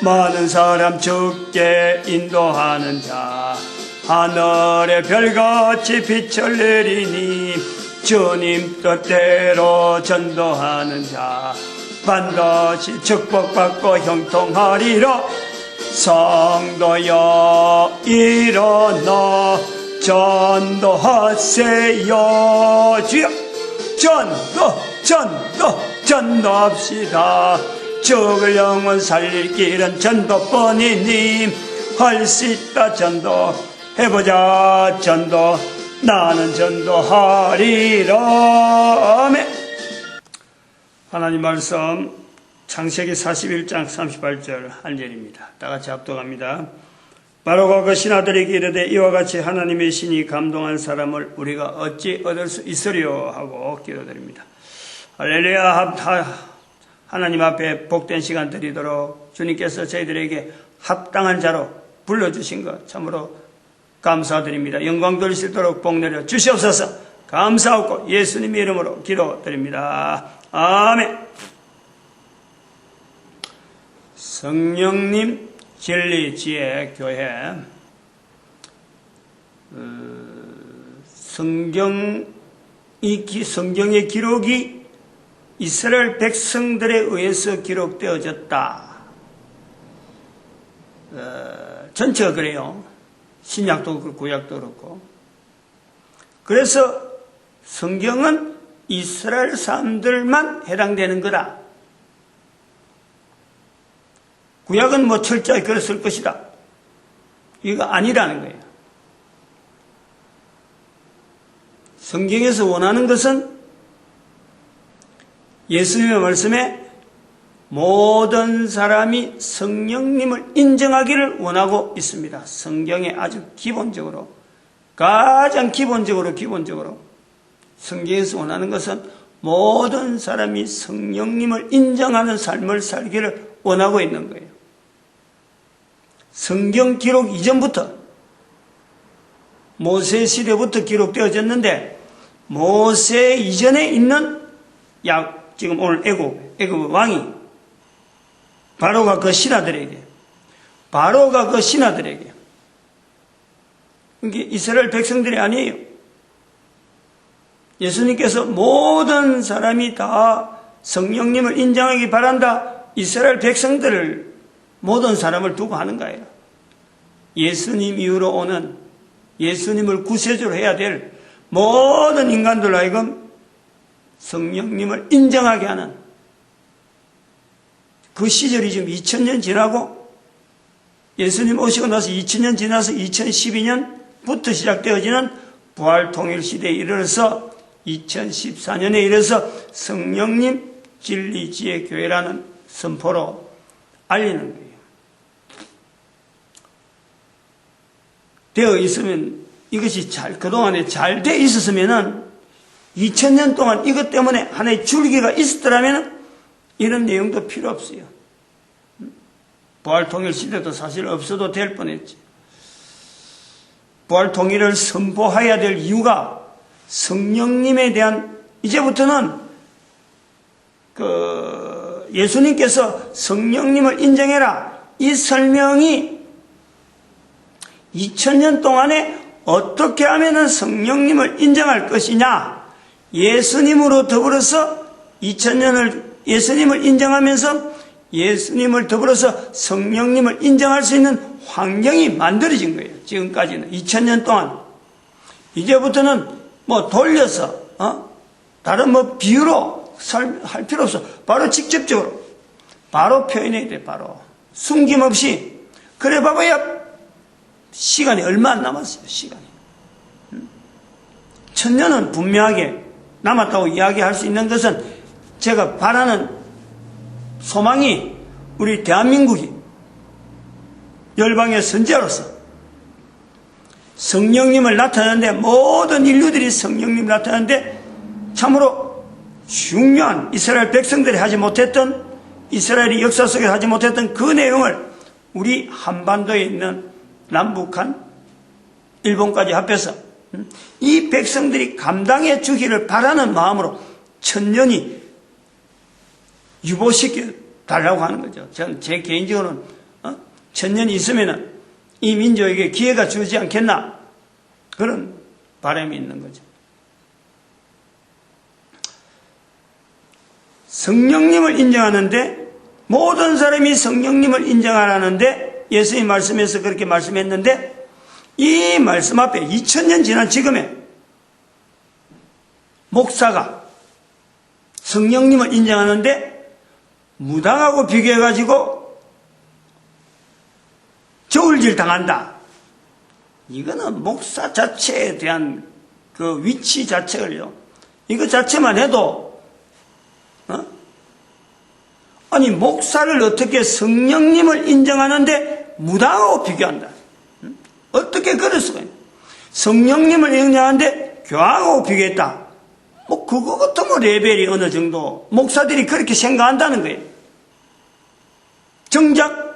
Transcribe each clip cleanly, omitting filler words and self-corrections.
많은 사람 죽게 인도하는 자, 하늘의 별같이 빛을 내리니 주님 뜻대로 전도하는 자, 반드시 축복받고 형통하리라. 성도여 일어나 전도하세요. 주여 전도합시다. 죽을 영혼 살릴 길은 전도뿐이니 할 수 있다. 전도해보자. 전도 나는 전도하리라. 아멘. 하나님 말씀 창세기 41장 38절 한 절입니다. 다같이 합독합니다. 바로가 그 신하들에게 이르되 이와 같이 하나님의 신이 감동한 사람을 우리가 어찌 얻을 수 있으리요 하고 기도드립니다. 할렐루야. 하나님 앞에 복된 시간 드리도록 주님께서 저희들에게 합당한 자로 불러주신 것 참으로 감사드립니다. 영광 돌리시도록 복 내려 주시옵소서. 감사하고 예수님의 이름으로 기도드립니다. 아멘. 성령님 진리 지혜 교회, 성경의 기록이 이스라엘 백성들에 의해서 기록되어졌다. 전체가 그래요. 신약도 그렇고 구약도 그렇고. 그래서 성경은 이스라엘 사람들만 해당되는 거다. 구약은 뭐 철저히 그랬을 것이다. 이거 아니라는 거예요. 성경에서 원하는 것은 예수님의 말씀에 모든 사람이 성령님을 인정하기를 원하고 있습니다. 성경에 아주 기본적으로, 가장 기본적으로 성경에서 원하는 것은 모든 사람이 성령님을 인정하는 삶을 살기를 원하고 있는 거예요. 성경 기록 이전부터, 모세 시대부터 기록되어졌는데 모세 이전에 있는 지금 오늘 애굽 왕이 바로가 그 신하들에게 이게 이스라엘 백성들이 아니에요. 예수님께서 모든 사람이 다 성령님을 인정하기 바란다. 이스라엘 백성들을 모든 사람을 두고 하는 거예요. 예수님 이후로 오는 예수님을 구세주로 해야 될 모든 인간들 하여금 성령님을 인정하게 하는 그 시절이 지금 2000년 지나고 예수님 오시고 나서 2000년 지나서 2012년부터 시작되어지는 부활통일 시대에 이르러서 2014년에 이르러서 성령님 진리지혜 교회라는 선포로 알리는 거예요. 되어 있으면 이것이 그동안에 잘 돼 있었으면은 2000년 동안 이것 때문에 하나의 줄기가 있었더라면 이런 내용도 필요 없어요. 부활통일 시대도 사실 없어도 될 뻔했지. 부활통일을 선포해야 될 이유가 성령님에 대한, 이제부터는 예수님께서 성령님을 인정해라. 이 설명이 2000년 동안에 어떻게 하면 성령님을 인정할 것이냐. 예수님으로 더불어서 2000년을 예수님을 인정하면서 예수님을 더불어서 성령님을 인정할 수 있는 환경이 만들어진 거예요. 지금까지는 2000년 동안. 이제부터는 뭐 돌려서 다른 뭐 비유로 할 필요 없어. 바로 직접적으로 바로 표현해야 돼. 바로 숨김없이. 그래 봐봐야 시간이 얼마 안 남았어요. 시간이 1000년은 분명하게 남았다고 이야기할 수 있는 것은 제가 바라는 소망이 우리 대한민국이 열방의 선지자로서 성령님을 나타내는데, 모든 인류들이 성령님을 나타내는데 참으로 중요한 이스라엘 백성들이 하지 못했던, 이스라엘이 역사 속에 하지 못했던 그 내용을 우리 한반도에 있는 남북한 일본까지 합해서 이 백성들이 감당해 주기를 바라는 마음으로 1000년이 유보시켜 달라고 하는 거죠. 저는 제 개인적으로는 천년 있으면 이 민족에게 기회가 주지 않겠나 그런 바람이 있는 거죠. 성령님을 인정하는데 모든 사람이 성령님을 인정하라는데 예수님 말씀에서 그렇게 말씀했는데 이 말씀 앞에 2000년 지난 지금에 목사가 성령님을 인정하는데 무당하고 비교해가지고 저울질 당한다. 이거는 목사 자체에 대한 그 위치 자체를요. 이거 자체만 해도 아니 목사를 어떻게 성령님을 인정하는데 무당하고 비교한다. 어떻게 그럴 수가 있냐. 성령님을 인정하는데 교황하고 비교했다. 뭐 그거부터 뭐 레벨이 어느 정도 목사들이 그렇게 생각한다는 거예요. 정작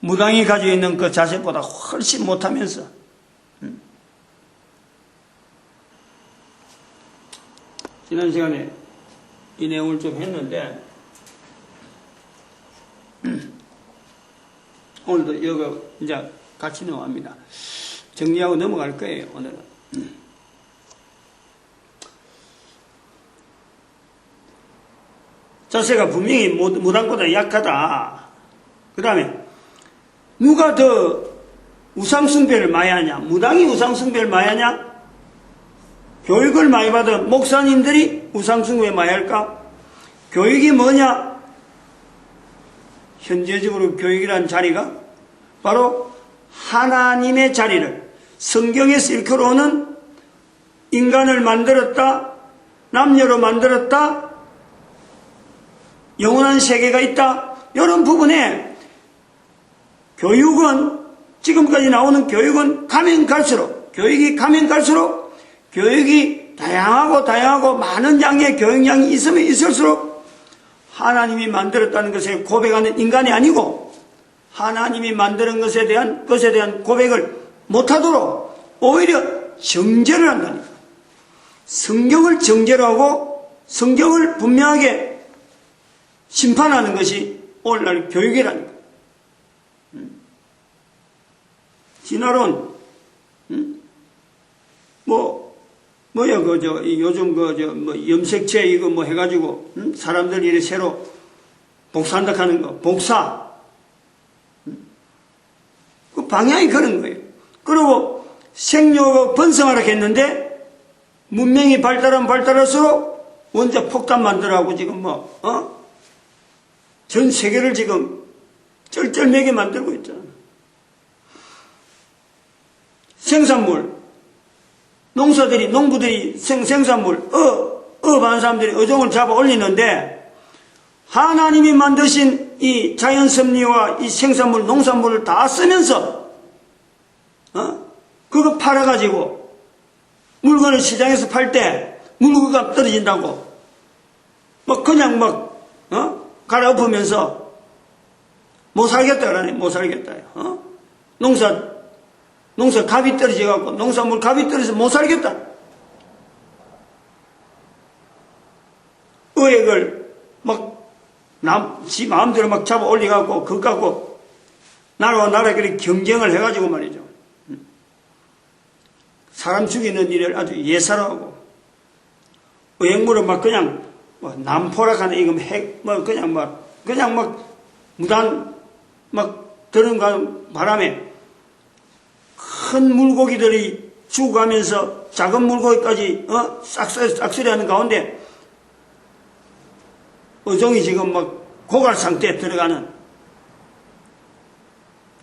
무당이 가지고 있는 그 자세보다 훨씬 못하면서 지난 시간에 이 내용을 좀 했는데 오늘도 이거 이제 같이 넘어갑니다. 정리하고 넘어갈 거예요. 오늘은 자세가 분명히 무당보다 약하다. 그 다음에 누가 더 우상숭배를 많이 하냐? 무당이 우상숭배를 많이 하냐? 교육을 많이 받은 목사님들이 우상숭배 많이 할까? 교육이 뭐냐? 현재적으로 교육이라는 자리가 바로 하나님의 자리를 성경에서 일컬어오는 인간을 만들었다, 남녀로 만들었다, 영원한 세계가 있다. 이런 부분에 교육은 지금까지 나오는 교육은 교육이 가면 갈수록 교육이 다양하고 많은 양의 교육량이 있으면 있을수록 하나님이 만들었다는 것에 고백하는 인간이 아니고 하나님이 만드는 것에 대한 고백을 못하도록 오히려 정죄를 한다니까. 성경을 정죄로 하고 성경을 분명하게 심판하는 것이 오늘날 교육이라니까. 진화론, 요즘 염색체 이거 뭐 해가지고, 사람들 이래 새로 복사한다 하는 거, 복사. 그 방향이 그런 거예요. 그리고 생육을 번성하라고 했는데, 문명이 발달할수록 원자 폭탄 만들어하고 지금 전 세계를 지금 쩔쩔매게 만들고 있잖아. 생산물, 농부들이 생산물, 많은 사람들이 어종을 잡아 올리는데, 하나님이 만드신 이 자연 섭리와 이 생산물, 농산물을 다 쓰면서, 그거 팔아가지고, 물건을 시장에서 팔 때, 물건값 떨어진다고, 갈아엎으면서, 못 살겠다, 그러네, 못 살겠다. 농사 값이 떨어져갖고, 농산물 값이 떨어져서 못 살겠다. 의액을 지 마음대로 잡아 올려갖고, 그거 갖고, 나라와 나라끼리 경쟁을 해가지고 말이죠. 사람 죽이는 일을 아주 예사로하고, 의액물은 남포락하는 이거 무단 드는 바람에 큰 물고기들이 죽어가면서 작은 물고기까지 싹쓸이 하는 가운데 어종이 지금 고갈 상태에 들어가는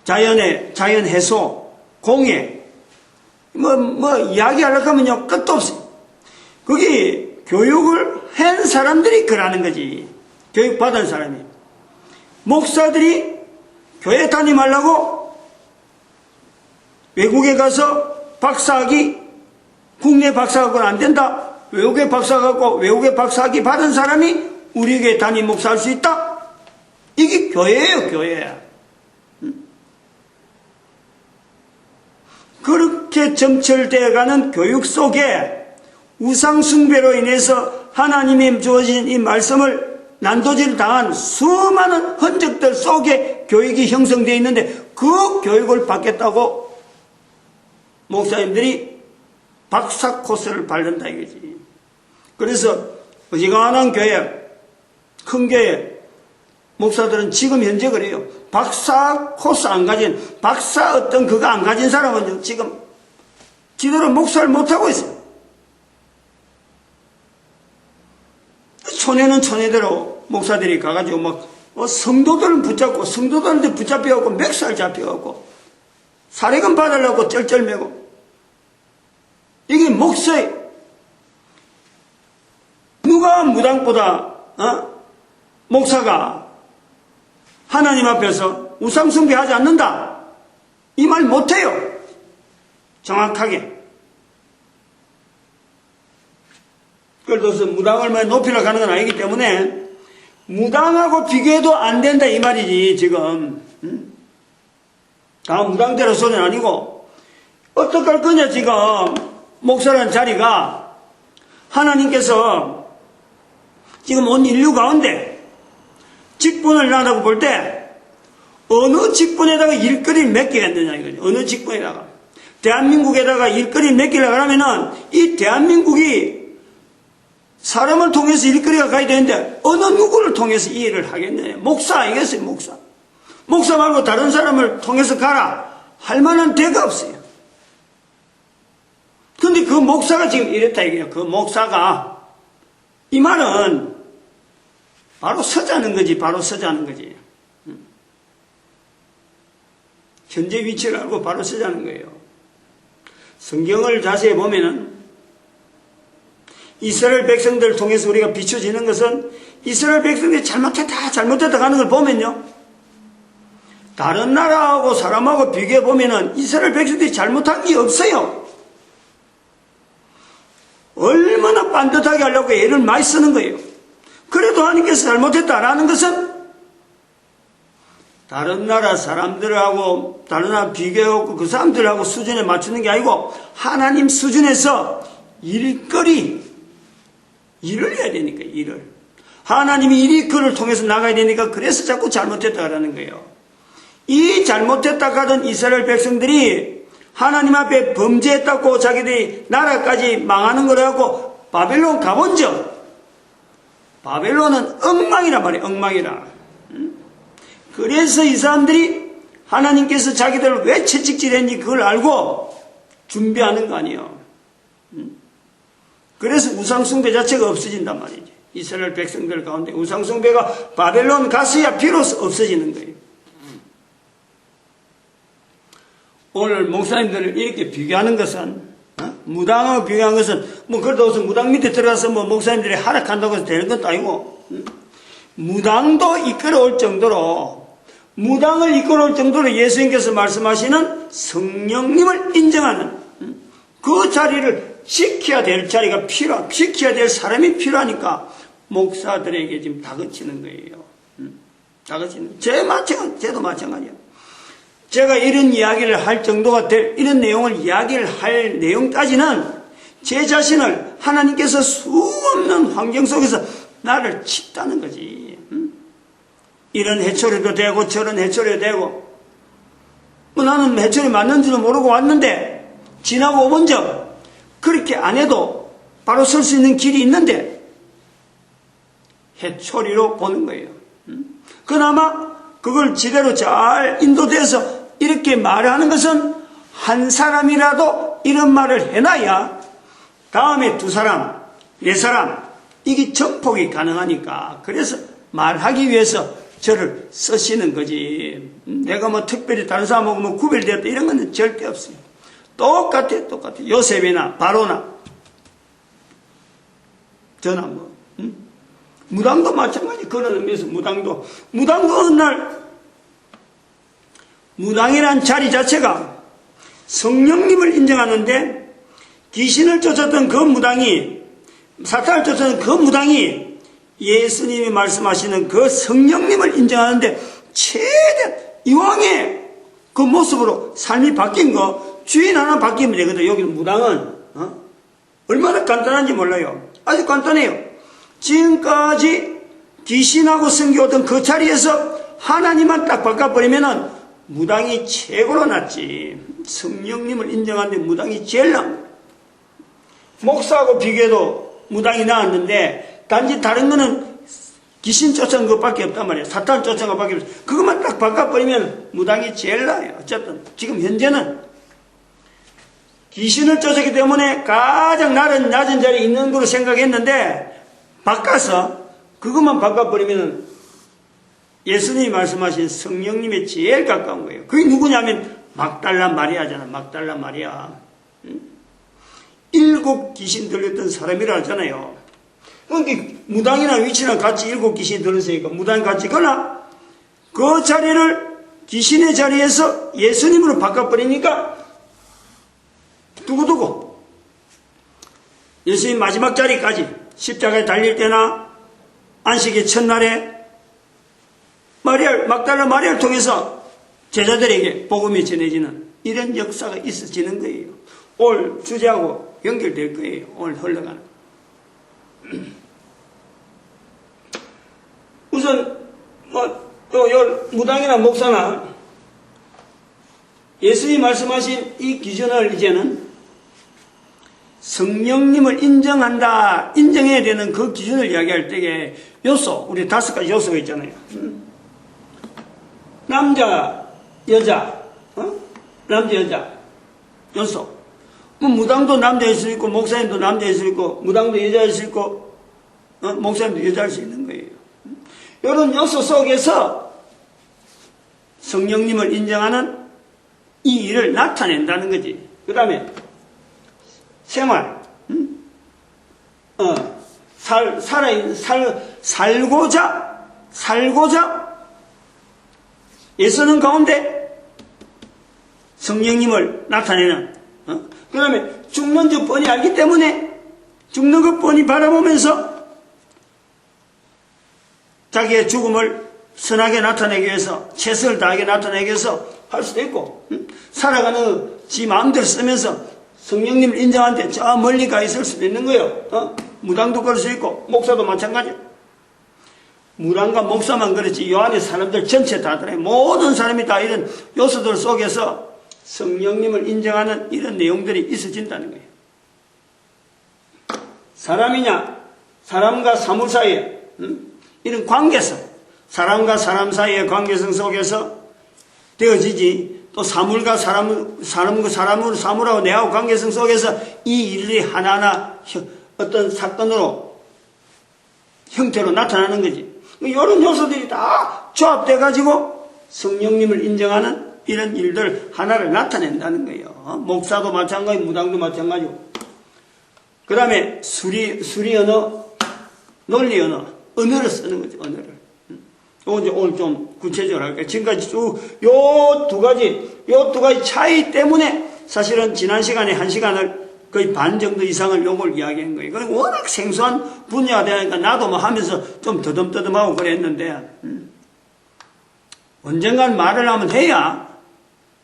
자연 해소, 공해 이야기하려고 하면요 끝도 없어요. 그게 교육을 한 사람들이 그러는 거지. 교육받은 사람이. 목사들이 교회 다니말라고 외국에 가서 박사학위, 국내 박사학위는 안 된다. 외국에 박사학위 받은 사람이 우리 교회 담임 목사 할 수 있다. 이게 교회예요, 교회. 그렇게 점철되어가는 교육 속에 우상숭배로 인해서 하나님이 주어진 이 말씀을 난도질을 당한 수많은 흔적들 속에 교육이 형성되어 있는데 그 교육을 받겠다고 목사님들이 박사 코스를 밟는다 이거지. 그래서 어지간한 교회, 큰 교회 목사들은 지금 현재 그래요. 박사 코스 안 가진, 박사 어떤 그거 안 가진 사람은 지금 제대로 목사를 못하고 있어요. 촌에는 촌에대로 목사들이 가가지고 막 성도들을 붙잡고 성도들한테 붙잡혀갖고 맥살 잡혀갖고 사례금 받으려고 쩔쩔매고 이게 목사예요. 누가 무당보다 목사가 하나님 앞에서 우상숭배하지 않는다 이 말 못해요. 정확하게. 그래서 무당을 막 높이러 가는 건 아니기 때문에 무당하고 비교해도 안 된다 이 말이지 지금. 다 무당대로 소리는 아니고 어떡할 거냐 지금. 목사라는 자리가 하나님께서 지금 온 인류 가운데 직분을 한다고 볼 때 어느 직분에다가 일거리 몇 개가 되냐 이거죠. 어느 직분에다가 대한민국에다가 일거리 몇 개를 하려면은 이 대한민국이 사람을 통해서 일거리가 가야 되는데 어느 누구를 통해서 이 일을 하겠느냐. 목사 아니겠어요. 목사 말고 다른 사람을 통해서 가라 할 만한 데가 없어요. 근데 그 목사가 지금 이랬다 이게요. 그 목사가 이 말은 바로 서자는 거지. 바로 서자는 거지. 현재 위치를 알고 바로 서자는 거예요. 성경을 자세히 보면은 이스라엘 백성들을 통해서 우리가 비춰지는 것은 이스라엘 백성들이 잘못했다 하는 걸 보면요. 다른 나라하고 사람하고 비교해 보면은 이스라엘 백성들이 잘못한 게 없어요. 얼마나 반듯하게 하려고 애를 많이 쓰는 거예요. 그래도 하나님께서 잘못했다라는 것은 다른 나라 사람들하고 다른 나라 비교하고 그 사람들하고 수준에 맞추는 게 아니고 하나님 수준에서 일을 해야 되니까 일을. 하나님이 일이 그를 통해서 나가야 되니까 그래서 자꾸 잘못했다라는 거예요. 이 잘못했다 하던 이스라엘 백성들이 하나님 앞에 범죄했다고 자기들이 나라까지 망하는 거라고 바벨론 가본 적. 바벨론은 엉망이란 말이에요. 엉망이라. 그래서 이 사람들이 하나님께서 자기들을 왜 채찍질했는지 그걸 알고 준비하는 거 아니에요. 그래서 우상숭배 자체가 없어진단 말이지. 이스라엘 백성들 가운데 우상숭배가 바벨론 갔어야 비로소 없어지는 거예요. 오늘 목사님들을 이렇게 비교하는 것은 무당하고 비교하는 것은 그래도 무당 밑에 들어가서 목사님들이 하락한다고 해서 되는 것도 아니고 무당도 이끌어올 정도로 무당을 이끌어올 정도로 예수님께서 말씀하시는 성령님을 인정하는 그 자리를 지켜야 될 자리가 지켜야 될 사람이 필요하니까 목사들에게 지금 다그치는 거예요. 다그치는. 저도 마찬가지예요. 제가 이런 이야기를 할 정도가 이런 내용을 이야기를 할 내용까지는 제 자신을 하나님께서 수없는 환경 속에서 나를 칩다는 거지. 이런 해초리도 되고 저런 해초리도 되고 나는 해초리 맞는지도 모르고 왔는데 지나고 본 적 그렇게 안 해도 바로 설 수 있는 길이 있는데 해초리로 보는 거예요. 그나마 그걸 제대로 잘 인도돼서 이렇게 말하는 것은 한 사람이라도 이런 말을 해놔야 다음에 2사람, 4사람 이게 전폭이 가능하니까 그래서 말하기 위해서 저를 쓰시는 거지. 내가 특별히 다른 사람하고 구별되었다 이런 건 절대 없어요. 똑같아. 요셉이나 바로나 저나 무당도 마찬가지. 그런 의미에서 무당도 어느 날 무당이란 자리 자체가 성령님을 인정하는데 귀신을 쫓았던 그 무당이 사탄을 쫓았던 그 무당이 예수님이 말씀하시는 그 성령님을 인정하는데 최대한 이왕에 그 모습으로 삶이 바뀐 거 주인 하나 바뀌면 되거든. 여기 무당은 얼마나 간단한지 몰라요. 아주 간단해요. 지금까지 귀신하고 섬겨오던 그 자리에서 하나님만 딱 바꿔버리면은 무당이 최고로 낫지. 성령님을 인정하는데 무당이 제일 나. 목사하고 비교해도 무당이 나았는데 단지 다른 거는 귀신 쫓아온 것밖에 없단 말이에요. 사탄 쫓아온 것밖에 없어요. 그것만 딱 바꿔버리면 무당이 제일 나아요. 어쨌든 지금 현재는 귀신을 쫓았기 때문에 가장 낮은 자리에 있는 거로 생각했는데 바꿔서 그것만 바꿔버리면 예수님이 말씀하신 성령님에 제일 가까운 거예요. 그게 누구냐면 막달라 마리아잖아. 막달라 마리아. 7 귀신 들렸던 사람이라 하잖아요. 그러니까 무당이나 위치랑 같이 7 귀신이 들었으니까 무당이 같이 거나 그 자리를 귀신의 자리에서 예수님으로 바꿔버리니까 두고두고 예수님 마지막 자리까지 십자가에 달릴 때나 안식의 첫날에 막달라 마리아를 통해서 제자들에게 복음이 전해지는 이런 역사가 있어지는 거예요. 오늘 주제하고 연결될 거예요. 오늘 흘러가는. 우선 또 무당이나 목사나 예수님이 말씀하신 이 기준을 이제는 성령님을 인정해야 되는 그 기준을 이야기할 때에 요소, 우리 5가지 요소가 있잖아요. 남자, 여자, 남자, 여자, 요소. 무당도 남자일 수 있고, 목사님도 남자일 수 있고, 무당도 여자일 수 있고, 목사님도 여자일 수 있는 거예요. 이런 요소 속에서 성령님을 인정하는 이 일을 나타낸다는 거지. 그 다음에 생활, 살고자 애쓰는 가운데 성령님을 나타내는, 그 다음에 죽는 줄 뻔히 알기 때문에 죽는 것 뻔히 바라보면서 자기의 죽음을 선하게 나타내기 위해서, 최선을 다하게 나타내기 위해서 할 수도 있고, 살아가는 지 마음대로 쓰면서 성령님을 인정하는데 저 멀리 가 있을 수도 있는 거예요. 무당도 그럴 수 있고, 목사도 마찬가지예요. 무당과 목사만 그렇지, 이 안에 사람들 전체 다 그래. 모든 사람이 다 이런 요소들 속에서 성령님을 인정하는 이런 내용들이 있어진다는 거예요. 사람이냐, 사람과 사물 사이에, 이런 관계성, 사람과 사람 사이의 관계성 속에서 되어지지, 또 사물과 사물하고 내하고 관계성 속에서 이 일이 하나하나 어떤 사건으로, 형태로 나타나는 거지. 이런 요소들이 다 조합돼가지고 성령님을 인정하는 이런 일들 하나를 나타낸다는 거예요. 목사도 마찬가지고, 무당도 마찬가지고. 그 다음에 수리 언어, 논리 언어, 언어를 쓰는 거죠, 언어를. 이거 이제 오늘 좀 구체적으로 할게요. 지금까지 쭉, 요 두 가지 차이 때문에 사실은 지난 시간에 1시간을 거의 반 정도 이상을 요걸 이야기한 거예요. 그리고 워낙 생소한 분야가 되니까 나도 뭐 하면서 좀 더듬더듬하고 그랬는데, 언젠간 말을 하면 해야,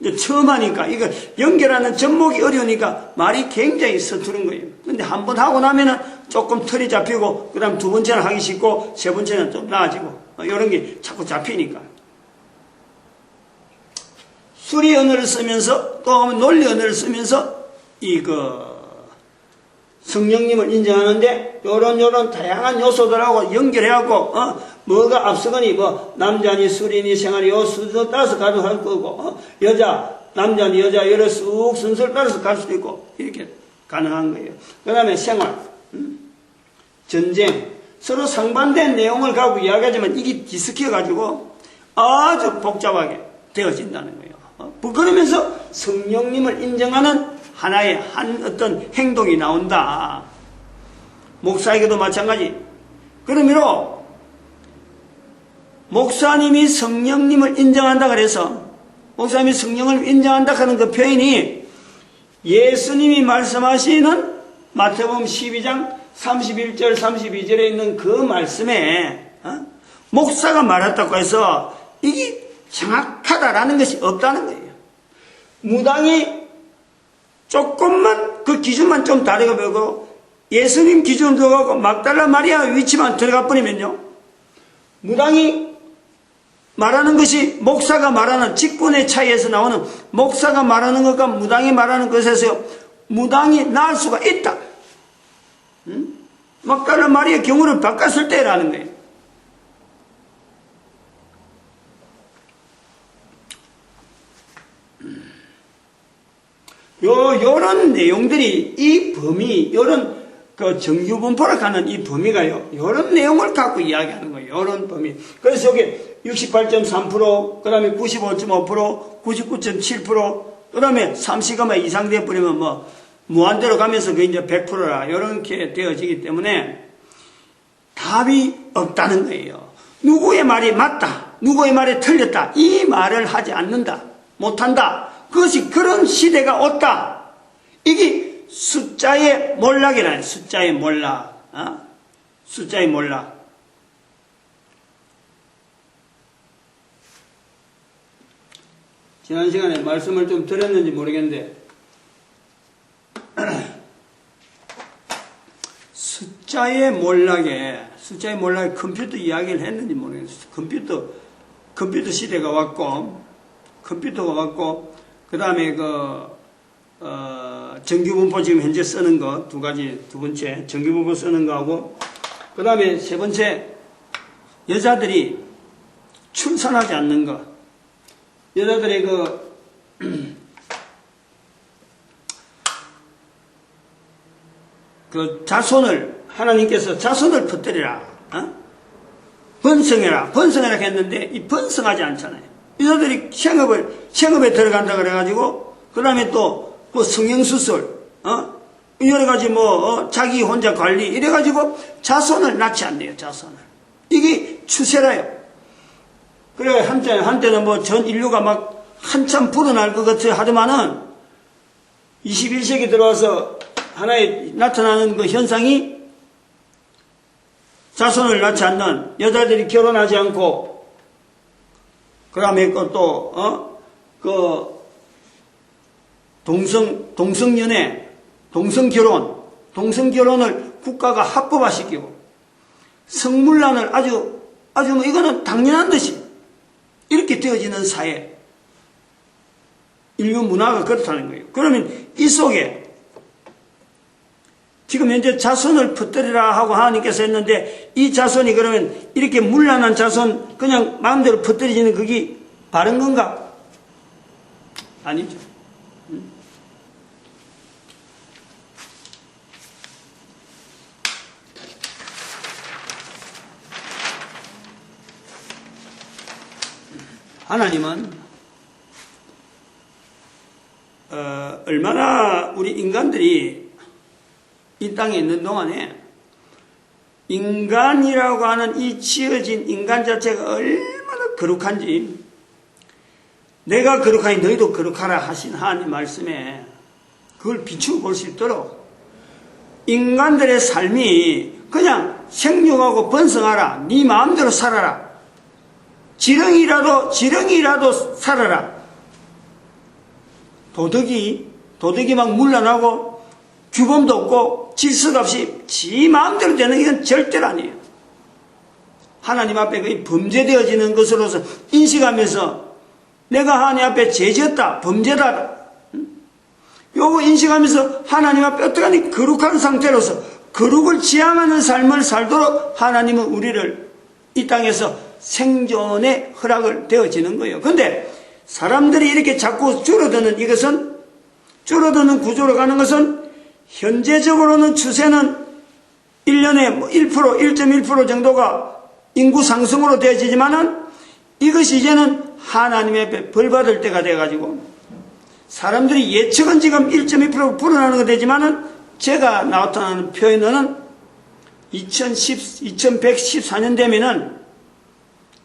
이제 처음 하니까, 이거 연결하는 접목이 어려우니까 말이 굉장히 서투른 거예요. 근데 한 번 하고 나면은 조금 틀이 잡히고, 그 다음 2번째는 하기 쉽고, 3번째는 좀 나아지고, 이런 게 자꾸 잡히니까. 수리 언어를 쓰면서, 또 논리 언어를 쓰면서, 성령님을 인정하는데 요런 다양한 요소들하고 연결해갖고 뭐가 앞서거니 남자니 수리니 생활이 요 순서 따라서 가도 할 거고 남자니 여자 여러 쑥 순서를 따라서 갈 수도 있고 이렇게 가능한 거예요. 그 다음에 생활, 전쟁, 서로 상반된 내용을 가지고 이야기하지만 이게 뒤섞여가지고 아주 복잡하게 되어진다는 거예요. 그러면서 성령님을 인정하는 하나의 어떤 행동이 나온다. 목사에게도 마찬가지. 그러므로 목사님이 성령님을 인정한다 그래서 목사님이 성령을 인정한다 하는 그 표현이 예수님이 말씀하시는 마태복음 12장 31절 32절에 있는 그 말씀에 목사가 말했다고 해서 이게 정확하다라는 것이 없다는 거예요. 무당이 조금만 그 기준만 좀 다르게 보고 예수님 기준으로 들어가고 막달라 마리아 위치만 들어가 버리면요, 무당이 말하는 것이 목사가 말하는 직분의 차이에서 나오는 목사가 말하는 것과 무당이 말하는 것에서 무당이 나을 수가 있다. 막다른 마리의 경우를 바꿨을 때라는 거예요. 요런 내용들이 이 범위, 요런 그 정규분포를 가는 이 범위가요, 요런 내용을 갖고 이야기하는 거예요. 요런 범위. 그래서 여기 68.3%, 그 다음에 95.5%, 99.7%, 그 다음에 30가 이상 돼버리면 뭐, 무한대로 가면서 그 이제 100%라, 이렇게 되어지기 때문에 답이 없다는 거예요. 누구의 말이 맞다, 누구의 말이 틀렸다, 이 말을 하지 않는다, 못한다. 그것이 그런 시대가 왔다. 이게 숫자의 몰락이라는, 숫자의 몰락. 숫자의 몰락. 지난 시간에 말씀을 좀 드렸는지 모르겠는데, 숫자의 몰락에 컴퓨터 이야기를 했는지 모르겠어요. 컴퓨터 시대가 왔고, 그 다음에 정규분포 지금 현재 쓰는 거, 두 번째, 정규분포 쓰는 거하고, 그 다음에 세 번째, 여자들이 출산하지 않는 거. 여자들의 자손을, 하나님께서 자손을 퍼뜨리라. 번성해라 했는데, 이 번성하지 않잖아요. 여자들이 생업에 들어간다 그래가지고, 그 다음에 또, 성형수술, 여러 가지 자기 혼자 관리, 이래가지고 자손을 낳지 않네요, 자손을. 이게 추세라요. 그래, 한때는 전 인류가 막 한참 불어날 것 같아 하더만은, 21세기 들어와서 하나의 나타나는 그 현상이 자손을 낳지 않는 여자들이 결혼하지 않고, 그 다음에 동성연애, 동성결혼을 국가가 합법화시키고, 성문란을 아주 이거는 당연한 듯이 이렇게 되어지는 사회, 인류 문화가 그렇다는 거예요. 그러면 이 속에 지금 현재 자손을 퍼뜨리라 하고 하나님께서 했는데, 이 자손이 그러면 이렇게 문란한 자손 그냥 마음대로 퍼뜨리지는 그게 바른 건가? 아니죠. 하나님은 얼마나 우리 인간들이 이 땅에 있는 동안에 인간이라고 하는 이 지어진 인간 자체가 얼마나 거룩한지, 내가 거룩하니 너희도 거룩하라 하신 하나님 말씀에 그걸 비추어 볼 수 있도록 인간들의 삶이 그냥 생육하고 번성하라, 네 마음대로 살아라, 지렁이라도 살아라, 도덕이 막 물러나고 규범도 없고 질서가 없이 지 마음대로 되는 건 절대로 아니에요. 하나님 앞에 거의 범죄되어지는 것으로서 인식하면서 내가 하나님 앞에 죄졌다, 범죄다, 요거 인식하면서 하나님 앞에 어떡하니 거룩한 상태로서 거룩을 지향하는 삶을 살도록 하나님은 우리를 이 땅에서 생존의 허락을 되어지는 거예요. 그런데 사람들이 이렇게 자꾸 줄어드는 구조로 가는 것은 현재적으로는 추세는 1년에 1%, 1.1% 정도가 인구 상승으로 되어지지만은 이것이 이제는 하나님 앞에 벌받을 때가 돼가지고 사람들이 예측은 지금 1.2% 불어나는 거 되지만은 제가 나타나는 표현은 2114년 되면은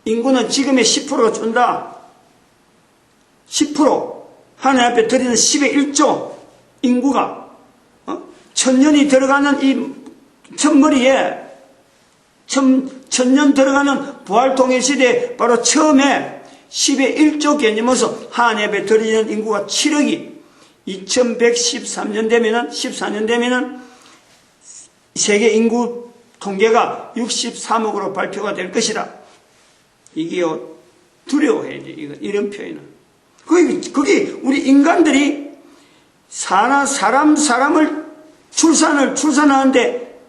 인구는 지금의 10%가 준다. 10% 하나님 앞에 드리는 10의 1조 인구가 천년이 들어가는 이 첫머리에 천년 들어가는 부활통일 시대에 바로 처음에 10의 1조 개념으로서 하나님 앞에 드리는 인구가 7억이 2113년 되면은 14년 되면은 세계 인구 통계가 63억으로 발표가 될 것이라. 이게요, 두려워해야 돼. 이런 표현은. 그게 우리 인간들이 사람을 출산하는데,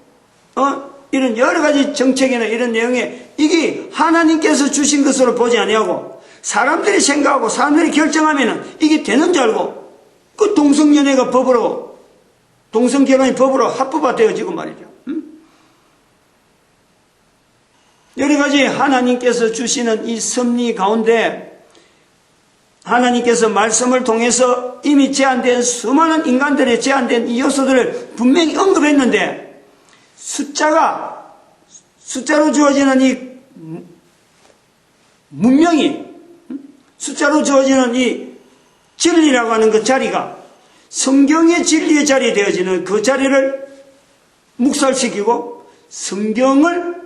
이런 여러 가지 정책이나 이런 내용에 이게 하나님께서 주신 것으로 보지 아니하고 사람들이 생각하고 사람들이 결정하면은 이게 되는 줄 알고 그 동성연애가 법으로, 동성결혼이 법으로 합법화되어지고 말이죠. 여러 가지 하나님께서 주시는 이 섭리 가운데 하나님께서 말씀을 통해서 이미 제한된 수많은 인간들의 제한된 이 요소들을 분명히 언급했는데 숫자로 주어지는 이 문명이, 숫자로 주어지는 이 진리라고 하는 그 자리가 성경의 진리의 자리에 되어지는 그 자리를 묵살시키고 성경을,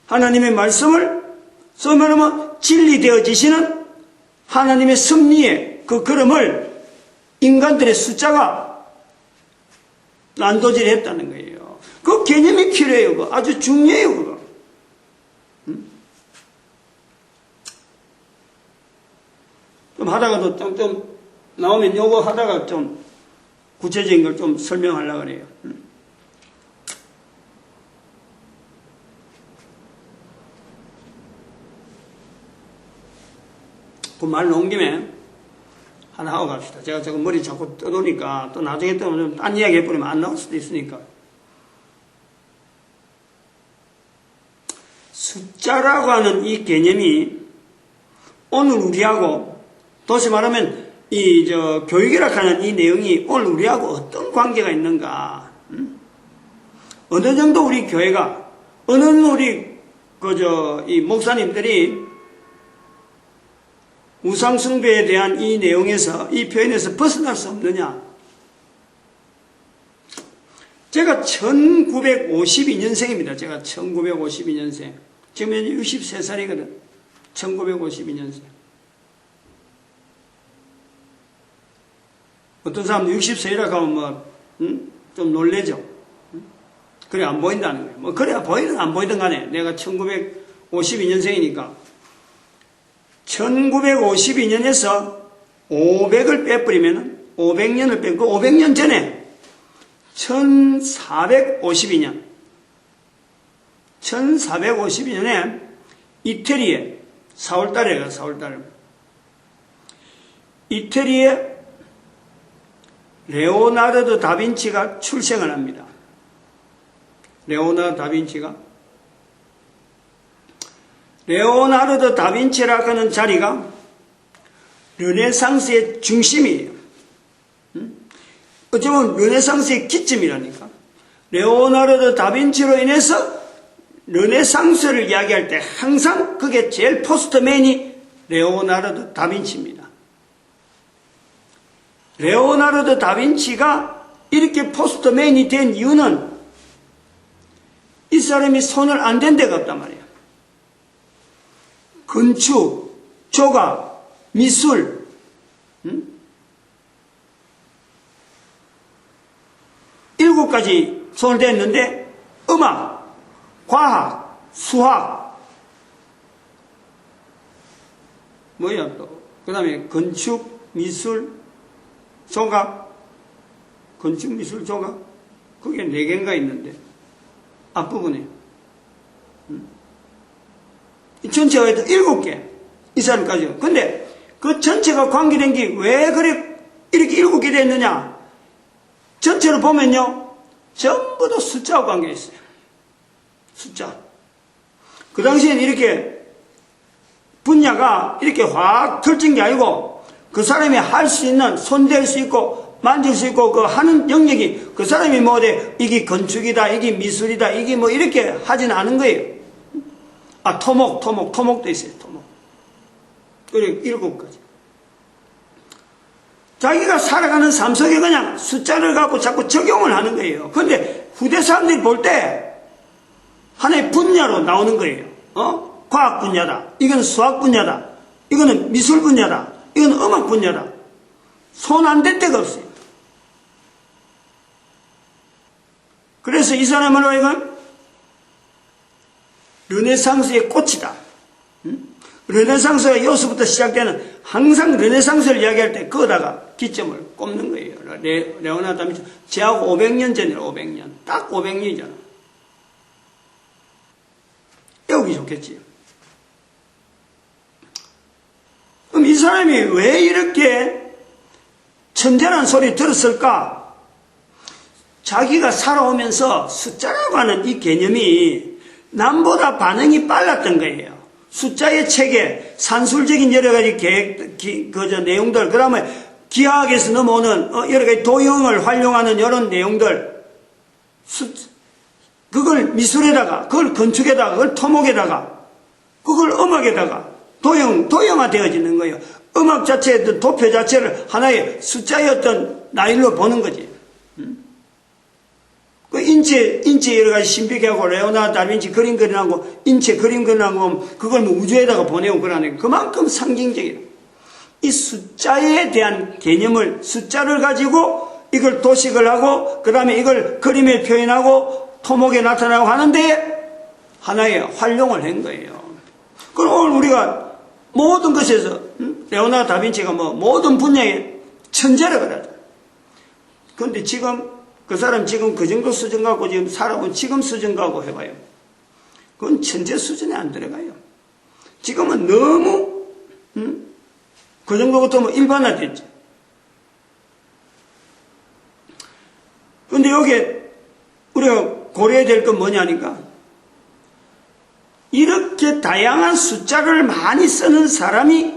하나님의 말씀을 소말하면 진리 되어지시는 하나님의 섭리의 그 걸음을 인간들의 숫자가 난도질했다는 거예요. 그 개념이 필요해요. 그거. 아주 중요해요. 그거. 좀 하다가도 좀 나오면 요거 하다가 좀 구체적인 걸 좀 설명하려고 그래요. 그 말 나온 김에 하나 하고 갑시다. 제가 저거 머리 자꾸 떠도니까 또 나중에 또 딴 이야기 해버리면 안 나올 수도 있으니까. 숫자라고 하는 이 개념이 오늘 우리하고, 다시 말하면 교육이라고 하는 이 내용이 오늘 우리하고 어떤 관계가 있는가? 어느 정도 우리 교회가, 어느 우리 이 목사님들이 우상숭배에 대한 이 내용에서, 이 표현에서 벗어날 수 없느냐? 제가 1952년생입니다. 제가 1952년생. 지금 현재 63살이거든. 1952년생. 어떤 사람도 60세이라고 하면 좀 놀래죠. 그래, 안 보인다는 거예요. 뭐, 그래, 보이든 안 보이든 간에 내가 1952년생이니까 1952년에서 500을 빼버리면 500년을 빼고 500년 전에 1452년에 이태리에 4월달에 이태리에 레오나르도 다빈치가 출생을 합니다. 레오나르도 다빈치라고 하는 자리가 르네상스의 중심이에요. 어쩌면 르네상스의 기점이라니까. 레오나르도 다빈치로 인해서 르네상스를 이야기할 때 항상 그게 제일 포스트맨이 레오나르도 다빈치입니다. 레오나르도 다빈치가 이렇게 포스트맨이 된 이유는 이 사람이 손을 안 댄 데가 없단 말이에요. 건축, 조각, 미술, 일곱 가지 손을 댔는데 음악, 과학, 수학, 뭐야 또 그 다음에 건축, 미술, 조각, 건축, 미술, 조각, 그게 4개인가 있는데 앞부분에 이 전체가 7개 이 사람까지요. 근데 그 전체가 관계된 게 왜 그래 이렇게 7개 됐느냐? 전체로 보면요 전부 다 숫자와 관계 있어요. 숫자. 그 당시에는 이렇게 분야가 이렇게 확 펼친 게 아니고 그 사람이 할 수 있는, 손댈 수 있고 만질 수 있고 그 하는 영역이 그 사람이 뭐 돼 이게 건축이다, 이게 미술이다, 이게 뭐 이렇게 하지는 않은 거예요. 아, 토목도 있어요. 토목. 그리고 7가지. 자기가 살아가는 삶 속에 그냥 숫자를 갖고 자꾸 적용을 하는 거예요. 근데 후대 사람들이 볼 때 하나의 분야로 나오는 거예요. 과학 분야다. 이거는 수학 분야다. 이거는 미술 분야다. 이거는 음악 분야다. 손 안 댈 데가 없어요. 그래서 이 사람은 이건 르네상스의 꽃이다. 르네상스가 여기서부터 시작되는, 항상 르네상스를 이야기할 때 거기다가 기점을 꼽는 거예요. 레오나르도 다빈치, 제하고 500년 전이에요. 500년. 딱 500년이잖아. 배우기 좋겠지. 그럼 이 사람이 왜 이렇게 천재라는 소리 들었을까? 자기가 살아오면서 숫자라고 하는 이 개념이 남보다 반응이 빨랐던 거예요. 숫자의 체계, 산술적인 여러 가지 내용들, 그 다음에 기하학에서 넘어오는 여러 가지 도형을 활용하는 이런 내용들, 그걸 미술에다가, 그걸 건축에다가, 그걸 토목에다가, 그걸 음악에다가 도형화 되어지는 거예요. 음악 자체의 도표 자체를 하나의 숫자의 어떤 나일로 보는 거지. 그 인체 여러 가지 신비하게 하고, 레오나르도 다빈치 그림 그리고, 인체 그림 그리고, 그걸 뭐 우주에다가 보내고 그러네. 그만큼 상징적이에요. 이 숫자에 대한 개념을, 숫자를 가지고 이걸 도식을 하고, 그 다음에 이걸 그림에 표현하고, 토목에 나타나고 하는데, 하나의 활용을 한 거예요. 그럼 오늘 우리가 모든 것에서, 레오나르도 다빈치가 모든 분야에 천재라고 그러죠. 그런데 지금, 그 사람 지금 그 정도 수준 갖고 지금 살아본 지금 수준 갖고 해봐요. 그건 천재 수준에 안 들어가요. 지금은 너무, 그 정도부터 일반화됐죠. 근데 여기에 우리가 고려해야 될 건 뭐냐니까. 이렇게 다양한 숫자를 많이 쓰는 사람이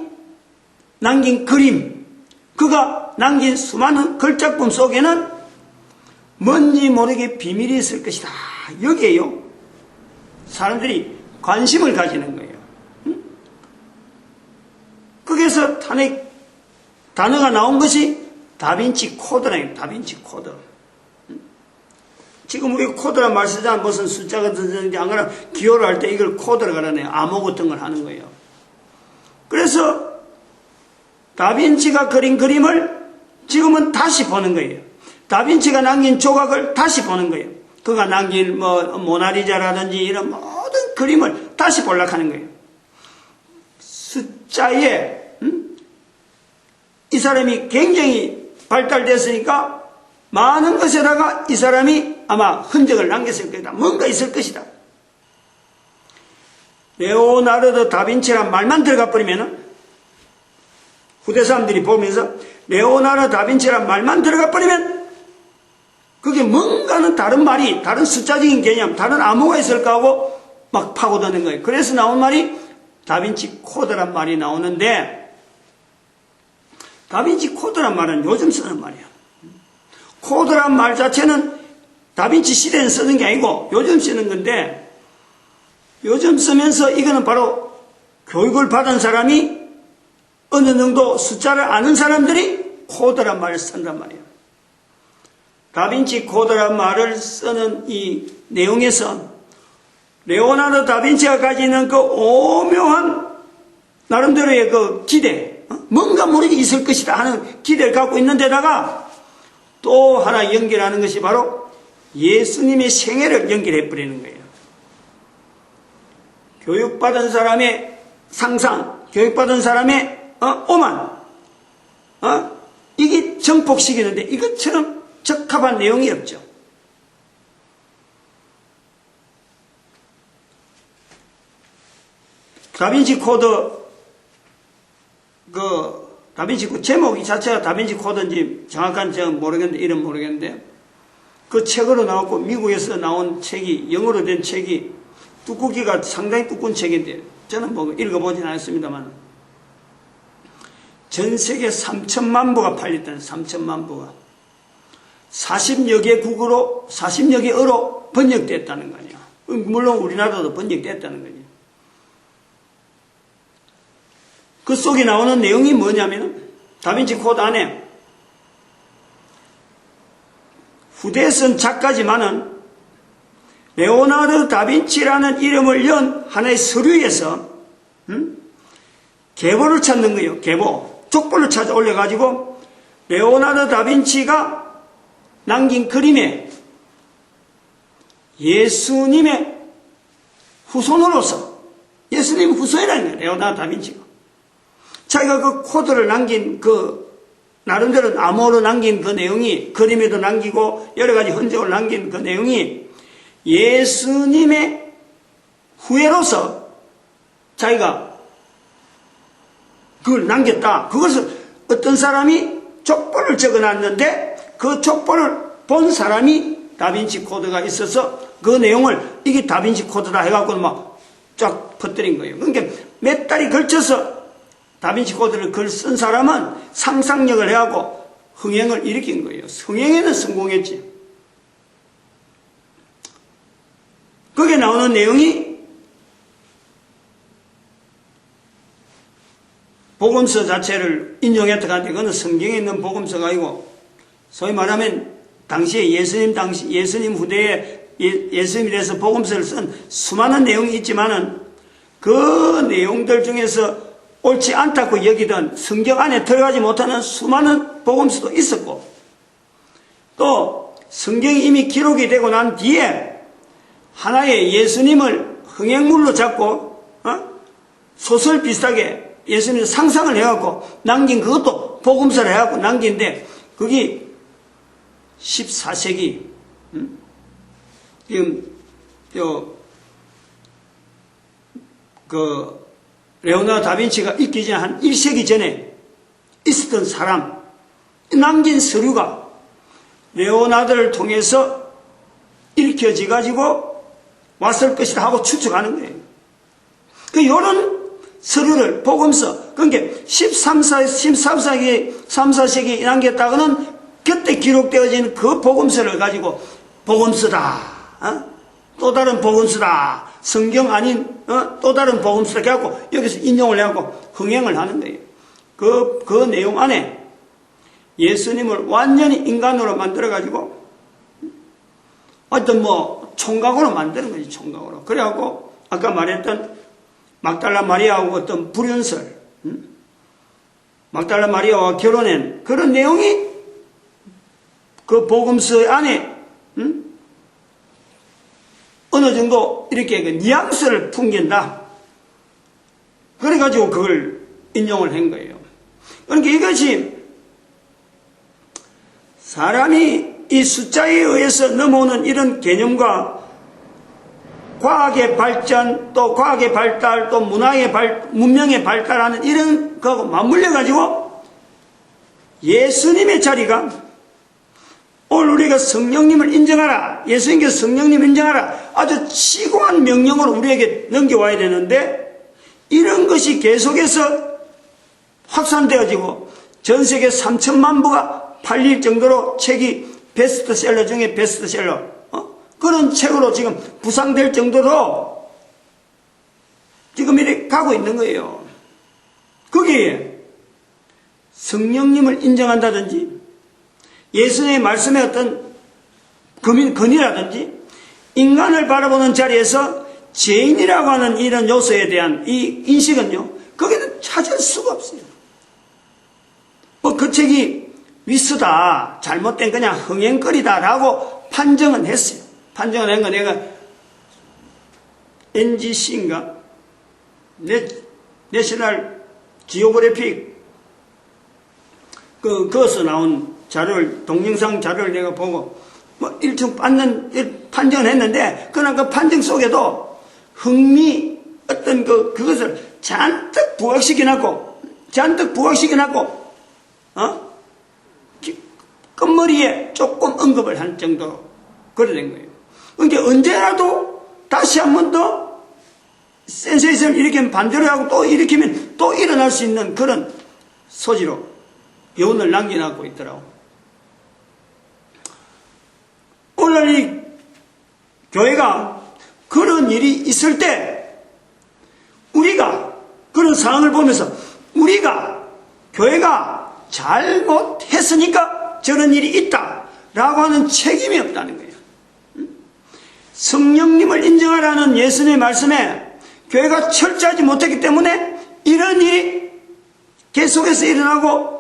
남긴 그림, 그가 남긴 수많은 글작품 속에는 뭔지 모르게 비밀이 있을 것이다. 여기에요. 사람들이 관심을 가지는 거예요. 거기에서 단어가 나온 것이 다빈치 코드라는 다빈치 코드. 지금 우리 코드란 말 쓰잖아. 무슨 숫자가 든지 안 그러면 기호를 할 때 이걸 코드라 그러네요. 암호 같은 걸 하는 거예요. 그래서 다빈치가 그린 그림을 지금은 다시 보는 거예요. 다빈치가 남긴 조각을 다시 보는 거예요. 그가 남긴 모나리자라든지 이런 모든 그림을 다시 보려고 하는 거예요. 숫자에 이 사람이 굉장히 발달됐으니까 많은 것에다가 이 사람이 아마 흔적을 남겼을 것이다. 뭔가 있을 것이다. 레오나르도 다빈치란 말만 들어가 버리면 후대 사람들이 보면서 레오나르도 다빈치란 말만 들어가 버리면 그게 뭔가는 다른 말이, 다른 숫자적인 개념, 다른 암호가 있을까 하고 막 파고드는 거예요. 그래서 나온 말이 다빈치 코드란 말이 나오는데, 다빈치 코드란 말은 요즘 쓰는 말이야. 코드란 말 자체는 다빈치 시대에 쓰는 게 아니고 요즘 쓰는 건데, 요즘 쓰면서 이거는 바로 교육을 받은 사람이 어느 정도 숫자를 아는 사람들이 코드란 말을 쓴단 말이에요. 다빈치 코드란 말을 쓰는 이 내용에서 레오나르도 다빈치가 가지는 그 오묘한 나름대로의 그 기대, 뭔가 모르게 있을 것이다 하는 기대를 갖고 있는 데다가 또 하나 연결하는 것이 바로 예수님의 생애를 연결해 버리는 거예요. 교육받은 사람의 상상, 교육받은 사람의 오만, 이게 정복시키는데 이것처럼 적합한 내용이 없죠. 다빈치 코드, 다빈치 코드 제목이 자체가 다빈치 코드인지 정확한 제가 모르겠는데, 이름 모르겠는데, 그 책으로 나왔고, 미국에서 나온 책이, 영어로 된 책이, 두껍기가 상당히 두꺼운 책인데, 저는 뭐 읽어보진 않았습니다만, 전 세계 3천만 부가 팔렸다는 3천만 부가. 40여 개 국어로, 40여 개 어로 번역됐다는 거 아니야. 물론 우리나라도 번역됐다는 거지. 그 속에 나오는 내용이 뭐냐면, 다빈치 코드 안에 후대에 쓴 작가지만은 레오나르도 다빈치라는 이름을 연 하나의 서류에서 계보를 찾는 거예요. 계보. 족보를 찾아 올려가지고 레오나르도 다빈치가 남긴 그림에 예수님의 후손으로서 예수님 후손이라는 거예요. 레오나르도 다빈치가. 자기가 그 코드를 남긴 나름대로 암호로 남긴 그 내용이, 그림에도 남기고 여러 가지 흔적을 남긴 그 내용이 예수님의 후예로서 자기가 그걸 남겼다. 그것을 어떤 사람이 족보를 적어놨는데 그 족보를 본 사람이 다빈치 코드가 있어서 그 내용을 이게 다빈치 코드다 해갖고 막 쫙 퍼뜨린 거예요. 그러니까 몇 달이 걸쳐서 다빈치 코드를 글 쓴 사람은 상상력을 해갖고 흥행을 일으킨 거예요. 흥행에는 성공했지. 거기에 나오는 내용이 복음서 자체를 인용했다고 하는데 그거는 성경에 있는 복음서가 아니고 소위 말하면 당시에 예수님 후대에 예수님에 대해서 복음서를 쓴 수많은 내용이 있지만은 그 내용들 중에서 옳지 않다고 여기던 성경 안에 들어가지 못하는 수많은 복음서도 있었고 또 성경이 이미 기록이 되고 난 뒤에 하나의 예수님을 흥행물로 잡고 소설 비슷하게 예수님 상상을 해갖고 남긴 그것도 복음서를 해갖고 남긴데 그게 14세기 지금 레오나르도 다빈치가 있기 전에 한 1세기 전에 있었던 사람 남긴 서류가 레오나르도를 통해서 읽혀져 가지고 왔을 것이다 하고 추측하는 거예요. 이런 서류를 복음서 그러니까 14세기 남겼다고는 그때 기록되어진 그 복음서를 가지고 복음서다. 또 다른 복음서다. 성경 아닌 또 다른 복음서다. 해갖고 여기서 인용을 해갖고 흥행을 하는 거예요. 그 내용 안에 예수님을 완전히 인간으로 만들어가지고 어떤 총각으로 만드는 거지, 총각으로. 그래갖고 아까 말했던 막달라 마리아하고 어떤 불륜설, 막달라 마리아와 결혼한 그런 내용이 그 복음서 안에 어느 정도 이렇게 뉘앙스를 풍긴다. 그래가지고 그걸 인용을 한 거예요. 그러니까 이것이 사람이 이 숫자에 의해서 넘어오는 이런 개념과 과학의 발전, 또 과학의 발달, 또 문명의 발달하는 이런 거하고 맞물려가지고 예수님의 자리가 오늘 우리가 성령님을 인정하라. 예수님께서 성령님을 인정하라. 아주 치고한 명령으로 우리에게 넘겨와야 되는데 이런 것이 계속해서 확산되어지고 전 세계 3천만 부가 팔릴 정도로 책이 베스트셀러 중에 베스트셀러 그런 책으로 지금 부상될 정도로 지금 이렇게 가고 있는 거예요. 거기에 성령님을 인정한다든지 예수님의 말씀의 어떤 근이라든지 인간을 바라보는 자리에서 죄인이라고 하는 이런 요소에 대한 이 인식은요, 거기는 찾을 수가 없어요. 그 책이 위스다, 잘못된 그냥 흥행거리다라고 판정은 했어요. 판정을 한 거 내가 NGC인가? 내셔널 지오그래픽 그것서 나온 자료를, 동영상 자료를 내가 보고, 일종 판정을 했는데, 그러나 그 판정 속에도 어떤 그것을 잔뜩 부각시켜놨고, 끝머리에 조금 언급을 한 정도로 그래 된 거예요. 그러니까 언제라도 다시 한 번 더 센세이션을 일으키면 반대로 하고 또 일으키면 또 일어날 수 있는 그런 소지로 교훈을 남겨놓고 있더라고. 오늘 이 교회가 그런 일이 있을 때 우리가 그런 상황을 보면서 우리가 교회가 잘못했으니까 저런 일이 있다라고 하는 책임이 없다는 거예요. 성령님을 인정하라는 예수님의 말씀에 교회가 철저하지 못했기 때문에 이런 일이 계속해서 일어나고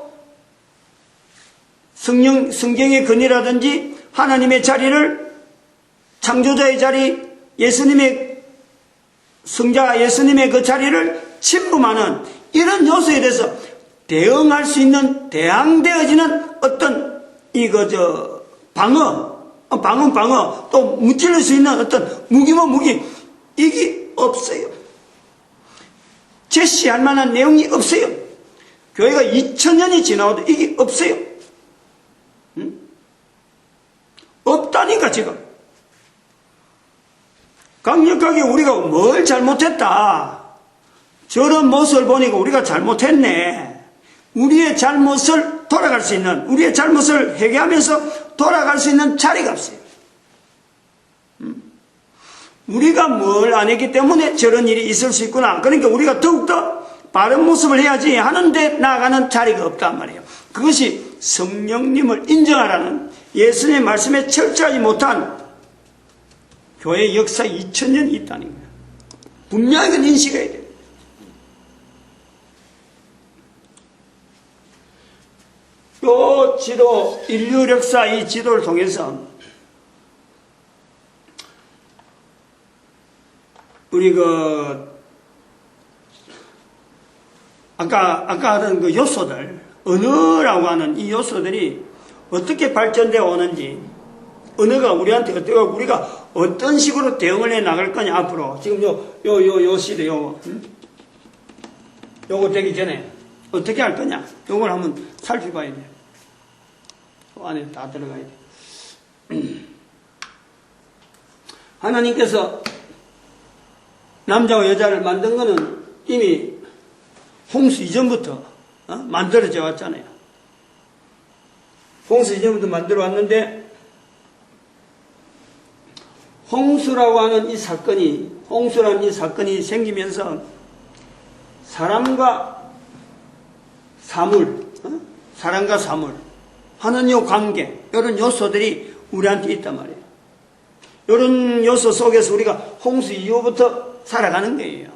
성경의 근이라든지 하나님의 자리를, 창조자의 자리, 예수님의 성자 예수님의 그 자리를 침범하는 이런 요소에 대해서 대응할 수 있는, 대항되어지는 어떤 방어, 또 무찌를 수 있는 어떤 무기, 이게 없어요. 제시할 만한 내용이 없어요. 교회가 2000년이 지나도 이게 없어요. 없다니까, 지금. 강력하게 우리가 뭘 잘못했다. 저런 모습을 보니까 우리가 잘못했네. 우리의 잘못을 돌아갈 수 있는, 우리의 잘못을 회개하면서 돌아갈 수 있는 자리가 없어요. 우리가 뭘 안 했기 때문에 저런 일이 있을 수 있구나. 그러니까 우리가 더욱더 바른 모습을 해야지 하는데 나아가는 자리가 없단 말이에요. 그것이 성령님을 인정하라는 예수님의 말씀에 철저하지 못한 교회 역사 2000년이 있다는 거예요. 분명히 그건 인식해야 돼요. 요 지도, 인류 역사 이 지도를 통해서 우리 아까 하던 그 요소들, 언어라고 하는 이 요소들이 어떻게 발전되어 오는지, 언어가 우리한테 어떻게, 우리가 어떤 식으로 대응을 해 나갈 거냐, 앞으로. 지금 요 시대, 요거 되기 전에 어떻게 할 거냐, 요걸 한번 살펴봐야 돼. 그 안에 다 들어가야 돼. 하나님께서 남자와 여자를 만든 거는 이미 홍수 이전부터 만들어져 왔잖아요. 홍수 이전부터 만들어 왔는데, 홍수라는 이 사건이 생기면서 사람과 사물 하는 요 관계, 이런 요소들이 우리한테 있단 말이에요. 이런 요소 속에서 우리가 홍수 이후부터 살아가는 거예요.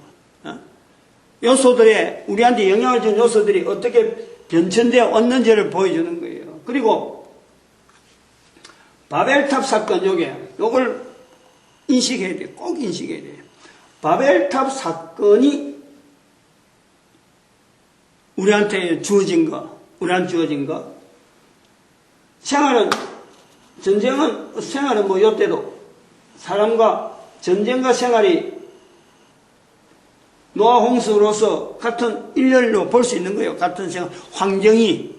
요소들에, 우리한테 영향을 준 요소들이 어떻게 변천되어 왔는지를 보여주는 거예요. 그리고 바벨탑 사건, 요걸 인식해야 돼요. 꼭 인식해야 돼요. 바벨탑 사건이 우리한테 주어진 거, 생활은 뭐 요때도 사람과 전쟁과 생활이 노아 홍수로서 같은 일렬로 볼 수 있는 거예요. 같은 생활, 환경이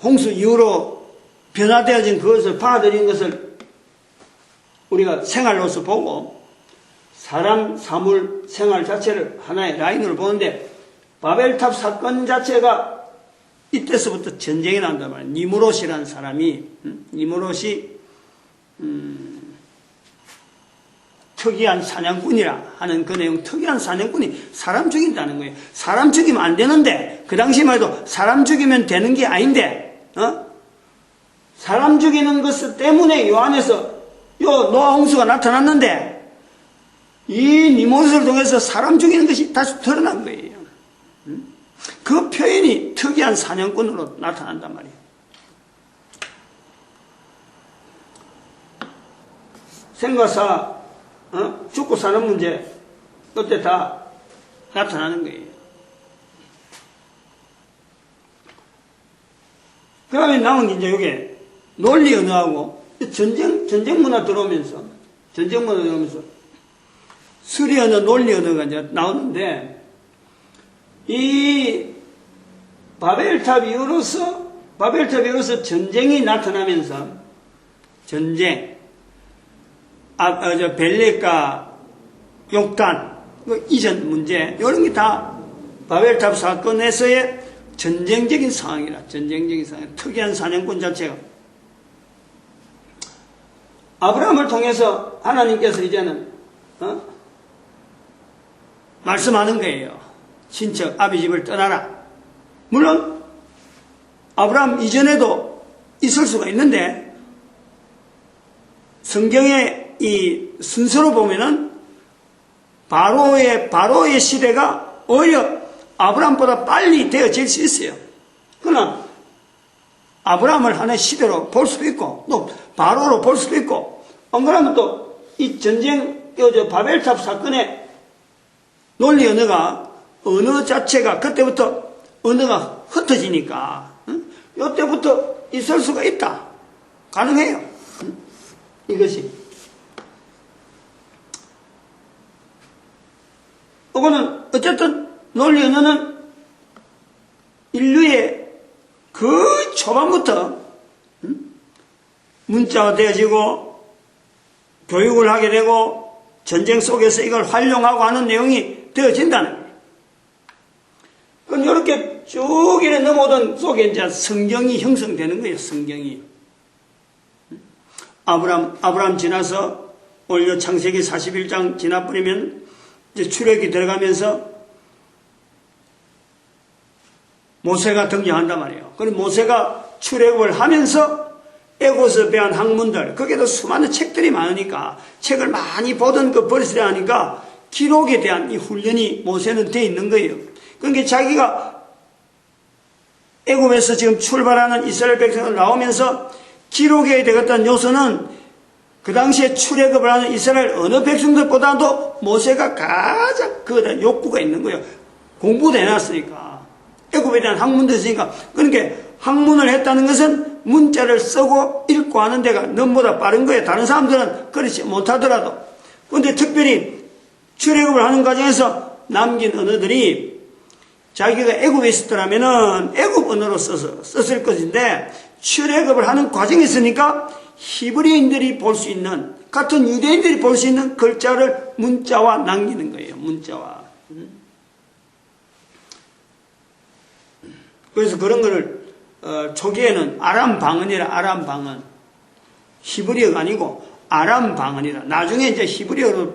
홍수 이후로 변화되어진 그것을 받아들인 것을 우리가 생활로서 보고, 사람, 사물, 생활 자체를 하나의 라인으로 보는데, 바벨탑 사건 자체가 이때서부터 전쟁이 난단 말이에요. 니무롯이라는 사람이, 특이한 사냥꾼이라 하는 그 내용, 특이한 사냥꾼이 사람 죽인다는 거예요. 사람 죽이면 안 되는데, 그 당시만 해도 사람 죽이면 되는 게 아닌데, 사람 죽이는 것 때문에 요 안에서 노아 홍수가 나타났는데, 이 니무롯을 통해서 사람 죽이는 것이 다시 드러난 거예요. 그 표현이 특이한 사냥꾼으로 나타난단 말이에요. 생과사, 죽고 사는 문제, 그때 다 나타나는 거예요. 그 다음에 나온 이제 이게 논리 언어하고 전쟁 문화 들어오면서 수리 언어, 논리 언어가 이제 나오는데, 이 바벨탑 이후로서 전쟁이 나타나면서, 벨렉과 욕단, 이전 문제, 이런 게 다 바벨탑 사건에서의 전쟁적인 상황, 특이한 사냥꾼 자체가. 아브라함을 통해서 하나님께서 이제는, 말씀하는 거예요. 친척, 아비 집을 떠나라. 물론, 아브라함 이전에도 있을 수가 있는데, 성경의 이 순서로 보면은, 바로의 시대가 오히려 아브라함보다 빨리 되어질 수 있어요. 그러나, 아브라함을 하나의 시대로 볼 수도 있고, 또 바로로 볼 수도 있고, 안 그러면 또 이 전쟁 저 바벨탑 사건의 논리 언어가, 언어 자체가 그때부터 언어가 흩어지니까, 이때부터 있을 수가 있다. 가능해요. 이것이. 이거는 어쨌든 논리 언어는 인류의 그 초반부터 문자가 되어지고 교육을 하게 되고 전쟁 속에서 이걸 활용하고 하는 내용이 되어진다는 거예요. 그럼 이렇게 쭉 이래 넘어오던 속에 이제 성경이 형성되는 거예요. 성경이. 아브람 지나서 오히려 창세기 41장 지나버리면 이제 출애굽이 들어가면서 모세가 등장한단 말이에요. 그럼 모세가 출애굽을 하면서 애고서 배운 학문들, 거기에도 수많은 책들이 많으니까 책을 많이 보던 그 버릇을 하니까 기록에 대한 이 훈련이 모세는 돼 있는 거예요. 그러니까 자기가 애굽에서 지금 출발하는 이스라엘 백성을 나오면서 기록에 되었던 요소는 그 당시에 출애굽을 하는 이스라엘 어느 백성들보다도 모세가 가장 그 욕구가 있는 거예요. 공부도 해놨으니까. 애굽에 대한 학문도 있으니까. 그러니까 학문을 했다는 것은 문자를 쓰고 읽고 하는 데가 넘보다 빠른 거예요. 다른 사람들은 그렇지 못하더라도. 그런데 특별히 출애굽을 하는 과정에서 남긴 언어들이 자기가 애굽에 있었더라면은 애굽 언어로 썼을 것인데 출애굽을 하는 과정에 있으니까 히브리인들이 볼 수 있는, 같은 유대인들이 볼 수 있는 글자를 문자와 남기는 거예요. 문자와. 그래서 그런 거를 초기에는 아람 방언이라, 아람 방언. 히브리어가 아니고 아람 방언이라. 나중에 이제 히브리어로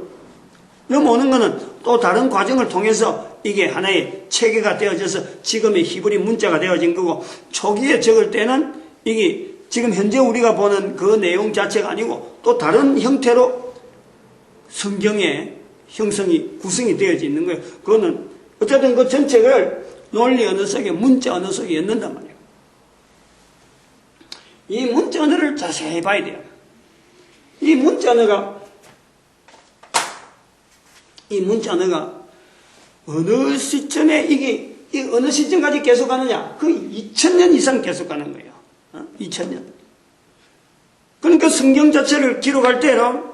넘어오는 거는 또 다른 과정을 통해서 이게 하나의 체계가 되어져서 지금의 히브리 문자가 되어진 거고, 초기에 적을 때는 이게 지금 현재 우리가 보는 그 내용 자체가 아니고 또 다른 형태로 성경의 형성이 구성이 되어져 있는 거예요. 그거는 어쨌든 그 전체를 논리 언어 속에, 문자 언어 속에 엮는단 말이에요. 이 문자 언어를 자세히 봐야 돼요. 이 문자 언어가 어느 시점에 이 어느 시점까지 계속 가느냐? 그 2000년 이상 계속 가는 거예요. 2000년. 그러니까 성경 자체를 기록할 때는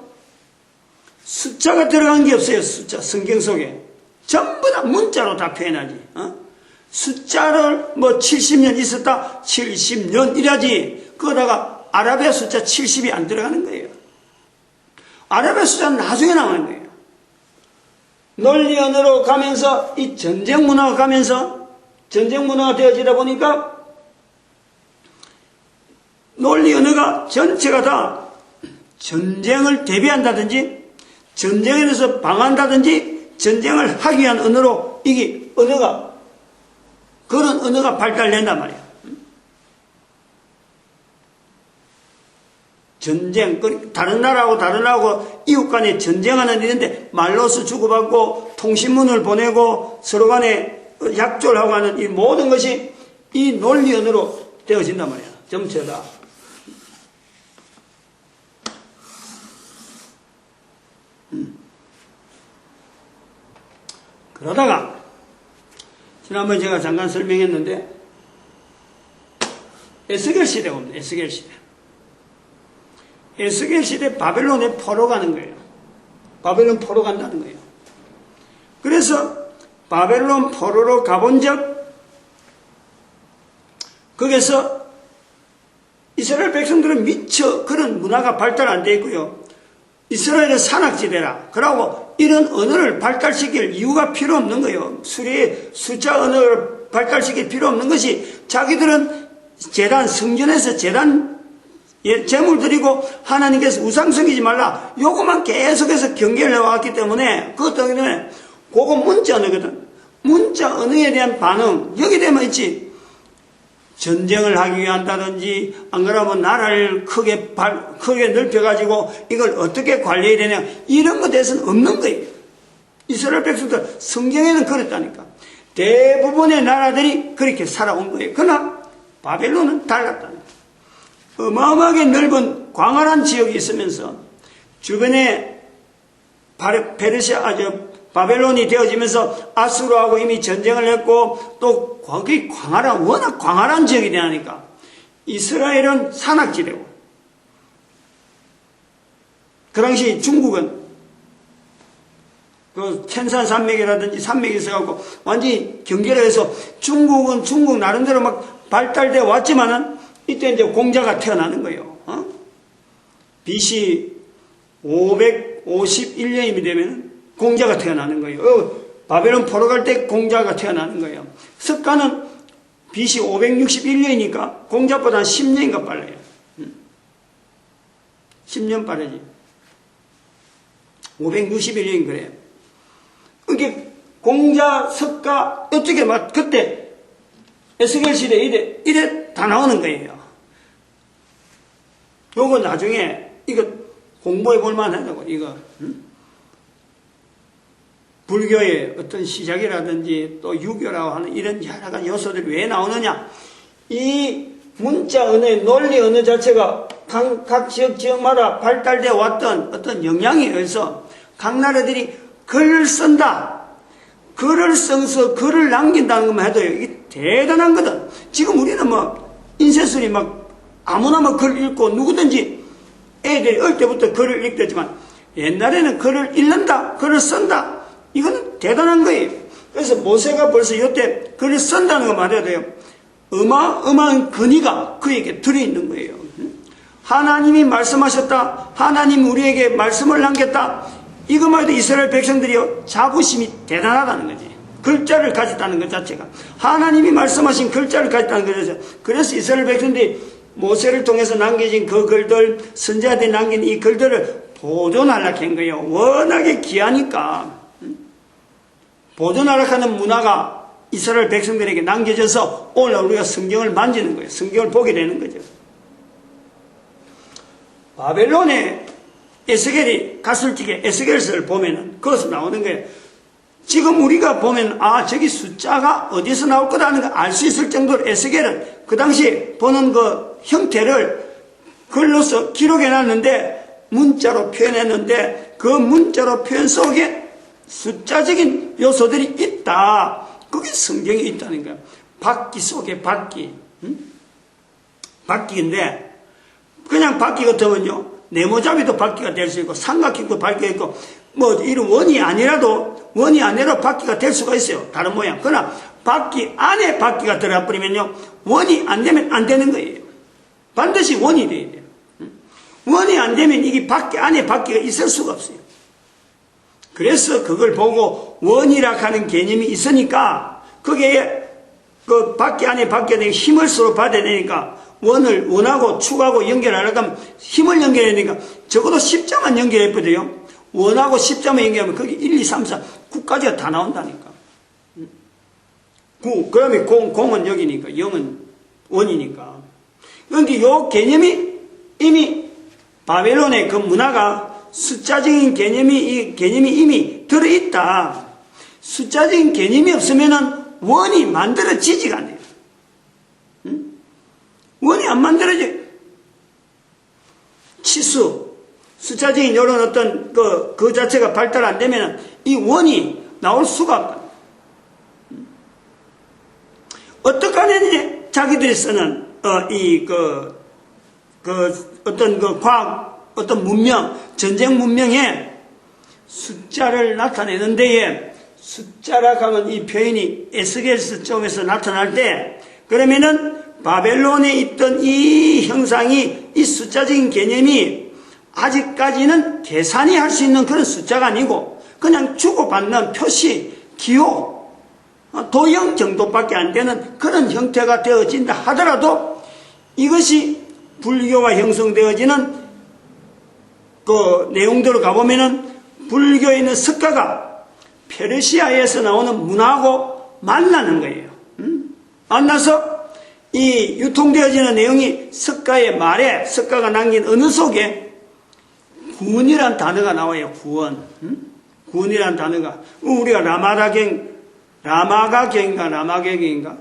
숫자가 들어간 게 없어요. 숫자, 성경 속에. 전부 다 문자로 다 표현하지. 숫자를 뭐 70년 있었다, 70년 이라지. 그러다가 아랍의 숫자 70이 안 들어가는 거예요. 아랍의 숫자는 나중에 나오는 거예요. 논리 언어로 가면서 이 전쟁 문화가 가면서 전쟁 문화가 되어지다 보니까 논리 언어가 전체가 다 전쟁을 대비한다든지 전쟁에 대해서 방한다든지 전쟁을 하기 위한 언어로 이게 언어가 그런 언어가 발달된단 말이에요. 전쟁, 다른 나라하고 이웃 간에 전쟁하는 일인데 말로서 주고받고 통신문을 보내고 서로 간에 약조를 하고 하는 이 모든 것이 이 논리 언어로 되어진단 말이에요. 전체다. 그러다가 지난번에 제가 잠깐 설명했는데 에스겔 시대가 옵니다. 에스겔 시대. 에스겔 시대 바벨론에 포로 가는 거예요. 바벨론 포로 간다는 거예요. 그래서 바벨론 포로로 가본 적, 거기서 이스라엘 백성들은 미처 그런 문화가 발달 안 돼 있고요. 이스라엘은 산악지대라. 그러고 이런 언어를 발달시킬 이유가 필요 없는 거예요. 숫자 언어를 발달시킬 필요 없는 것이 자기들은 제단, 성전에서 제단 제물 드리고 하나님께서 우상 섬기지 말라. 요것만 계속해서 경계를 해왔기 때문에 그것 때문에 그거 문자 언어거든. 문자 언어에 대한 반응 여기 되면 있지. 전쟁을 하기 위한다든지 안 그러면 나라를 크게 넓혀가지고 이걸 어떻게 관리해야 되냐 이런 것에 대해서는 없는 거예요. 이스라엘 백성들 성경에는 그랬다니까. 대부분의 나라들이 그렇게 살아온 거예요. 그러나 바벨론은 달랐다니까. 어마어마하게 넓은 광활한 지역이 있으면서 주변에 바벨론이 되어지면서 아수르하고 이미 전쟁을 했고 또 거기 워낙 광활한 지역이 되니까 이스라엘은 산악지대고 그 당시 중국은 그 천산 산맥이라든지 산맥이 있어갖고 완전히 경계를 해서 중국은 중국 나름대로 막 발달되어 왔지만은 이때 이제 공자가 태어나는 거예요. BC 551년이 되면 공자가 태어나는 거예요. 바벨론 포로 갈 때 공자가 태어나는 거예요. 석가는 BC 561년이니까 공자보다 한 10년인가 빨라요. 10년 빠르지. 561년 그래요. 이게 공자, 석가, 어떻게 막 그때 에스겔 시대 이래 다 나오는 거예요. 요거 나중에 이거 공부해 볼 만하다고, 이거. 불교의 어떤 시작이라든지 또 유교라고 하는 이런 여러 가지 요소들이 왜 나오느냐. 이 문자 언어의 논리 언어 자체가 각 지역마다 발달되어 왔던 어떤 영향에 의해서 각 나라들이 글을 쓴다. 글을 써서 글을 남긴다는 것만 해도 이게 대단한 거든. 지금 우리는 인쇄술이 아무나 글 읽고 누구든지 애들이 어릴 때부터 글을 읽었지만 옛날에는 글을 읽는다, 글을 쓴다. 이거는 대단한 거예요. 그래서 모세가 벌써 이때 글을 쓴다는 거 말해야 돼요. 어마어마한 근위가 그에게 들어있는 거예요. 하나님이 말씀하셨다. 하나님이 우리에게 말씀을 남겼다. 이것만 해도 이스라엘 백성들이요, 자부심이 대단하다는 거지. 글자를 가졌다는 것 자체가. 하나님이 말씀하신 글자를 가졌다는 거죠. 그래서 이스라엘 백성들이 모세를 통해서 남겨진 그 글들, 선지자들이 남긴 이 글들을 보존하려고 한 거예요. 워낙에 귀하니까. 보존하려고 하는 문화가 이스라엘 백성들에게 남겨져서 오늘 우리가 성경을 만지는 거예요. 성경을 보게 되는 거죠. 바벨론에 에스겔이 갔을 적에 에스겔서를 보면은 거기서 나오는 거예요. 지금 우리가 보면 저기 숫자가 어디서 나올 거라는 걸 알 수 있을 정도로 에스겔은 그 당시 보는 그 형태를 글로서 기록해 놨는데 문자로 표현했는데 그 문자로 표현 속에 숫자적인 요소들이 있다. 그게 성경에 있다는 거예요. 바퀴 속에 바퀴. 바퀴인데 그냥 바퀴 같으면요, 네모잡이도 바퀴가 될 수 있고 삼각형도 바퀴가 있고 이런 원이 아니라도 바퀴가 될 수가 있어요. 다른 모양. 그러나 바퀴 안에 바퀴가 들어가 버리면요, 원이 안 되면 안 되는 거예요. 반드시 원이 돼야 돼요. 원이 안 되면 이게 안에 바퀴가 있을 수가 없어요. 그래서 그걸 보고 원이라 하는 개념이 있으니까 거기에 그 바퀴 안에 바퀴가 되게 힘을 서로 받아야 되니까 원하고 축하고 연결하려고 하면 힘을 연결해야 되니까 적어도 10자만 연결해버려요. 원하고 10자만 연결하면 거기 1, 2, 3, 4, 9까지가 다 나온다니까. 9, 그 다음에 공은 여기니까, 0은 원이니까. 그러니까 요 개념이 이미 바벨론의 그 문화가 숫자적인 개념이 이미 들어있다. 숫자적인 개념이 없으면은 원이 만들어지지가 않아요. 원이 안 만들어져요. 치수, 숫자적인 이런 어떤 그 자체가 발달 안 되면은 이 원이 나올 수가 없다. 어떻게 하느냐, 자기들이 쓰는, 어떤 과학, 어떤 문명, 전쟁 문명에 숫자를 나타내는 데에 숫자라고 하면 이 표현이 에스겔서 쪽에서 나타날 때, 그러면은 바벨론에 있던 이 형상이, 이 숫자적인 개념이 아직까지는 계산이 할 수 있는 그런 숫자가 아니고 그냥 주고받는 표시, 기호, 도형 정도밖에 안 되는 그런 형태가 되어진다 하더라도 이것이 불교가 형성되어지는 그 내용대로 가보면은 불교에 있는 석가가 페르시아에서 나오는 문화하고 만나는 거예요. 만나서 이 유통되어지는 내용이 석가의 말에, 석가가 남긴 언어 속에 구원이란 단어가 나와요. 구원. 구원이란 단어가. 우리가 라마가경인가?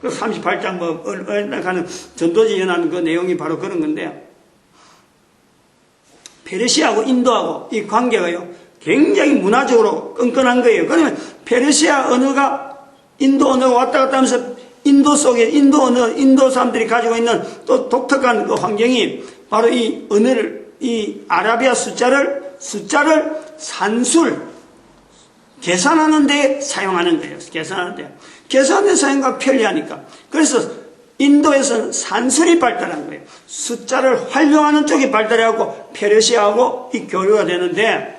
그 38장 하는 전도지 연하는 그 내용이 바로 그런 건데, 페르시아하고 인도하고 이 관계가요, 굉장히 문화적으로 끈끈한 거예요. 그러면 페르시아 언어가 인도 언어가 왔다 갔다 하면서 인도 속에 인도 언어, 인도 사람들이 가지고 있는 또 독특한 그 환경이 바로 이 언어를, 이 아라비아 숫자를 산술, 계산하는 데 사용하는 거예요. 계산하는 데 사용과 편리하니까. 그래서 인도에서는 산술이 발달한 거예요. 숫자를 활용하는 쪽이 발달하고 페르시아하고 이 교류가 되는데,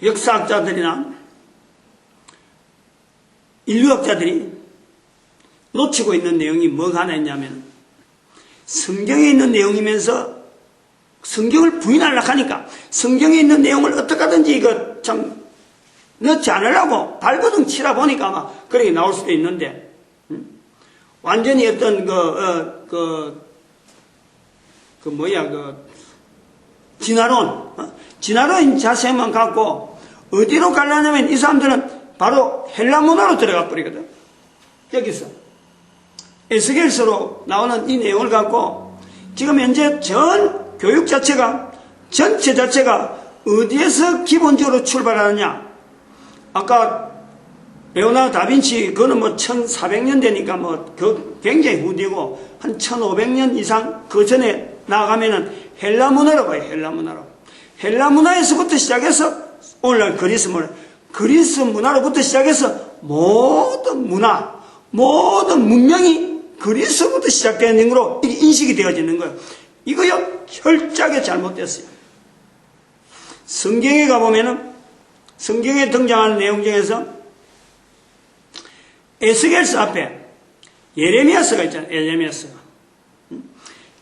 역사학자들이나 인류학자들이 놓치고 있는 내용이 뭐가 하나 있냐면, 성경에 있는 내용이면서 성경을 부인하려고 하니까 성경에 있는 내용을 어떻게 하든지 이거 참 넣지 않으려고 발버둥 치다 보니까 아마 그렇게 나올 수도 있는데, 완전히 어떤 진화론 자세만 갖고 어디로 가려냐면 이 사람들은 바로 헬라 문화로 들어가 버리거든. 여기서 에스겔서로 나오는 이 내용을 갖고 지금 현재 전 교육 자체가, 전체 자체가 어디에서 기본적으로 출발하느냐. 아까 레오나르도 다빈치 그거는 뭐 1400년대니까 뭐 굉장히 후디고 한 1500년 이상 그 전에 나아가면은 헬라 문화로 봐요. 헬라 문화에서부터 시작해서 오늘날 그리스 문화로부터 시작해서 모든 문화, 모든 문명이 그리스부터 시작되는 거로 인식이 되어지는 거예요. 이거요, 철저하게 잘못됐어요. 성경에 가보면은, 성경에 등장하는 내용 중에서 에스겔서 앞에 예레미야서가 있잖아요.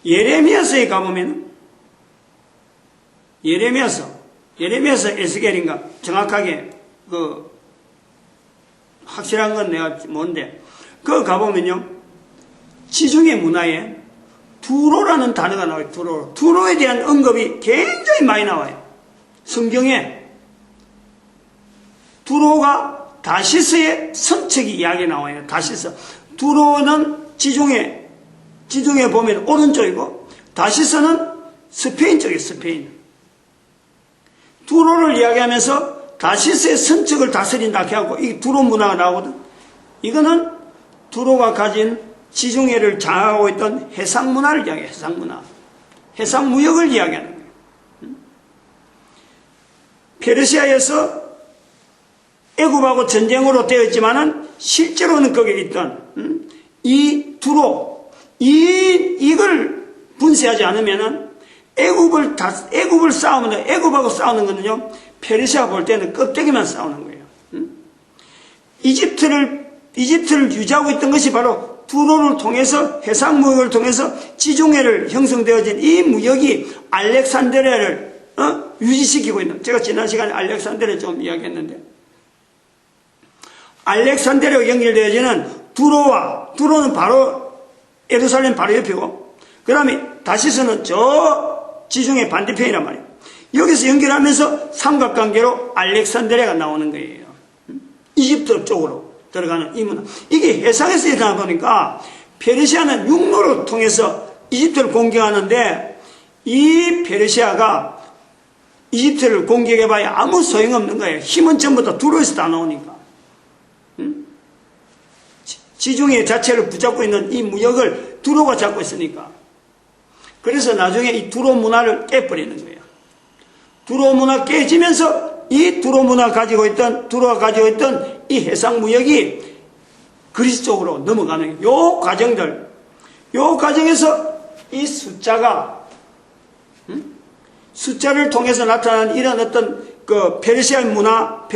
예레미야서에 가보면은, 예레미야서 에스겔인가 정확하게 확실한 건 내가 뭔데, 그거 가보면요, 지중해 문화에 두로라는 단어가 나와요. 두로에 대한 언급이 굉장히 많이 나와요. 성경에 두로가 다시스의 선척이 이야기 나와요. 다시스. 두로는 지중해 보면 오른쪽이고, 다시스는 스페인 쪽이에요. 스페인. 두로를 이야기하면서 다시스의 선척을 다스린다 하고 이 두로 문화가 나오거든. 이거는 두로가 가진 지중해를 장악하고 있던 해상 문화를 이야기해요. 해상 무역을 이야기하는 거예요. 페르시아에서 애굽하고 전쟁으로 되어 있지만은 실제로는 거기에 있던 이 두로, 이걸 분쇄하지 않으면은 애굽을 싸우면, 애굽하고 싸우는 거는요, 페르시아 볼 때는 껍데기만 싸우는 거예요. 이집트를 유지하고 있던 것이 바로 두로를 통해서, 해상 무역을 통해서 지중해를 형성되어진 이 무역이 알렉산드리아를 유지시키고 있는, 제가 지난 시간에 알렉산드리아 좀 이야기했는데, 알렉산드리아와 연결되어지는 두로는 바로 예루살렘 바로 옆이고, 그 다음에 다시스는 저 지중해 반대편이란 말이에요. 여기서 연결하면서 삼각관계로 알렉산드리아가 나오는 거예요. 이집트 쪽으로 들어가는 이 문화. 이게 해상에서 일어나 보니까 페르시아는 육로를 통해서 이집트를 공격하는데, 이 페르시아가 이집트를 공격해봐야 아무 소용없는 거예요. 힘은 전부 다 두로에서 다 나오니까. 지중해 자체를 붙잡고 있는 이 무역을 두로가 잡고 있으니까. 그래서 나중에 이 두로 문화를 깨버리는 거예요. 두로 문화 깨지면서 이 두로가 가지고 있던 이 해상 무역이 그리스 쪽으로 넘어가는 요 과정에서 이 숫자를 통해서 나타나는 이런 어떤 페르시아 문화,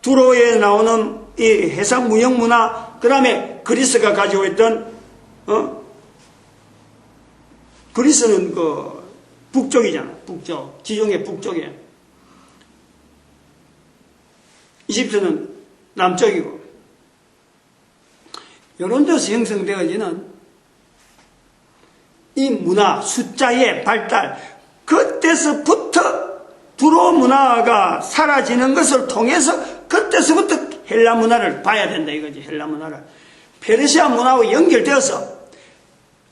두로에 나오는 이 해상 무역 문화, 그 다음에 그리스가 가지고 있던, 그리스는 북쪽이잖아. 북쪽. 지중해 북쪽에. 이집트는 남쪽이고. 이런 데서 형성되어지는 이 문화, 숫자의 발달, 그때서부터 두로 문화가 사라지는 것을 통해서 그때서부터 헬라 문화를 봐야 된다 이거지. 헬라 문화를. 페르시아 문화와 연결되어서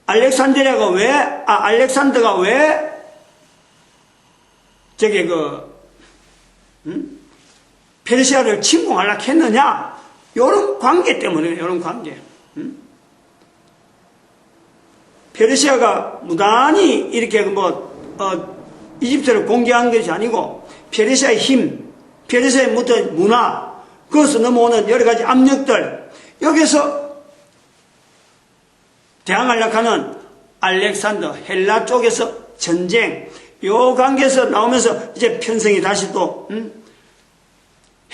알렉산더가 왜 페르시아를 침공하려고 했느냐? 이런 관계 때문에, 이런 관계. 페르시아가 무단히 이렇게 이집트를 공격한 것이 아니고, 페르시아의 힘, 페르시아의 묻은 문화, 그것에서 넘어오는 여러 가지 압력들, 여기서 대항하려고 하는 알렉산더, 헬라 쪽에서 전쟁, 요 관계에서 나오면서 이제 편성이 다시 또,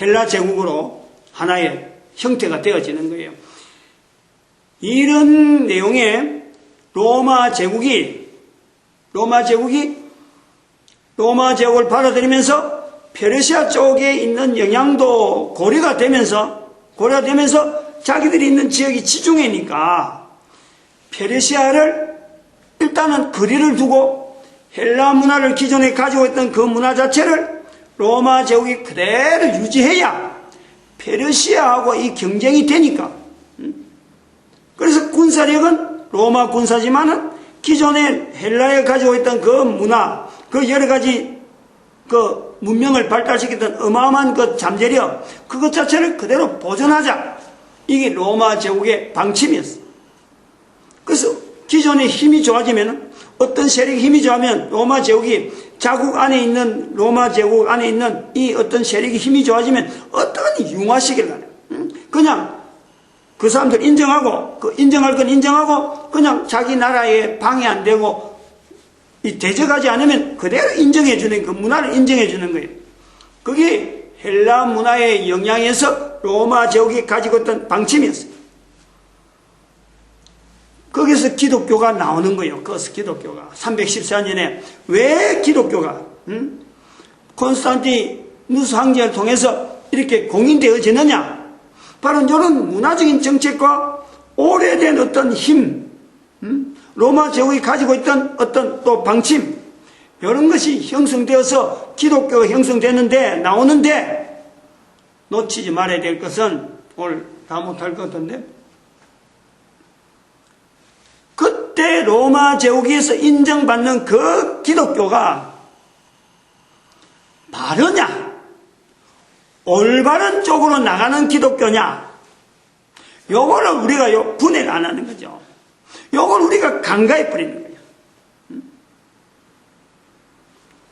헬라 제국으로 하나의 형태가 되어지는 거예요. 이런 내용의 로마 제국을 받아들이면서 페르시아 쪽에 있는 영향도 고려가 되면서 자기들이 있는 지역이 지중해니까 페르시아를 일단은 거리를 두고 헬라 문화를 기존에 가지고 있던 그 문화 자체를 로마 제국이 그대로 유지해야 페르시아하고 이 경쟁이 되니까. 그래서 군사력은 로마 군사지만은 기존에 헬라에 가지고 있던 그 문화, 그 여러 가지 그 문명을 발달시켰던 어마어마한 그 잠재력, 그것 자체를 그대로 보존하자. 이게 로마 제국의 방침이었어. 그래서 기존의 힘이 좋아지면, 어떤 세력이 힘이 좋아하면 로마 제국 안에 있는 이 어떤 세력이 힘이 좋아지면 어떤 융화시키려 하냐. 그냥 그 사람들 인정하고, 인정할 건 인정하고, 그냥 자기 나라에 방해 안 되고, 대적하지 않으면 그대로 인정해주는, 그 문화를 인정해주는 거예요. 그게 헬라 문화의 영향에서 로마 제국이 가지고 있던 방침이었어요. 거기서 기독교가 나오는 거예요. 거기서 기독교가. 314년에 왜 기독교가, 콘스탄티누스 황제를 통해서 이렇게 공인되어지느냐? 바로 이런 문화적인 정책과 오래된 어떤 힘, 로마 제국이 가지고 있던 어떤 또 방침, 이런 것이 형성되어서 기독교가 형성되는데, 나오는데, 놓치지 말아야 될 것은, 오늘 다 못할 것 같은데, 그때 로마 제국에서 인정받는 그 기독교가 바르냐? 올바른 쪽으로 나가는 기독교냐? 요거를 우리가 분해를 안 하는 거죠. 요걸 우리가 간과해 버리는 거예요.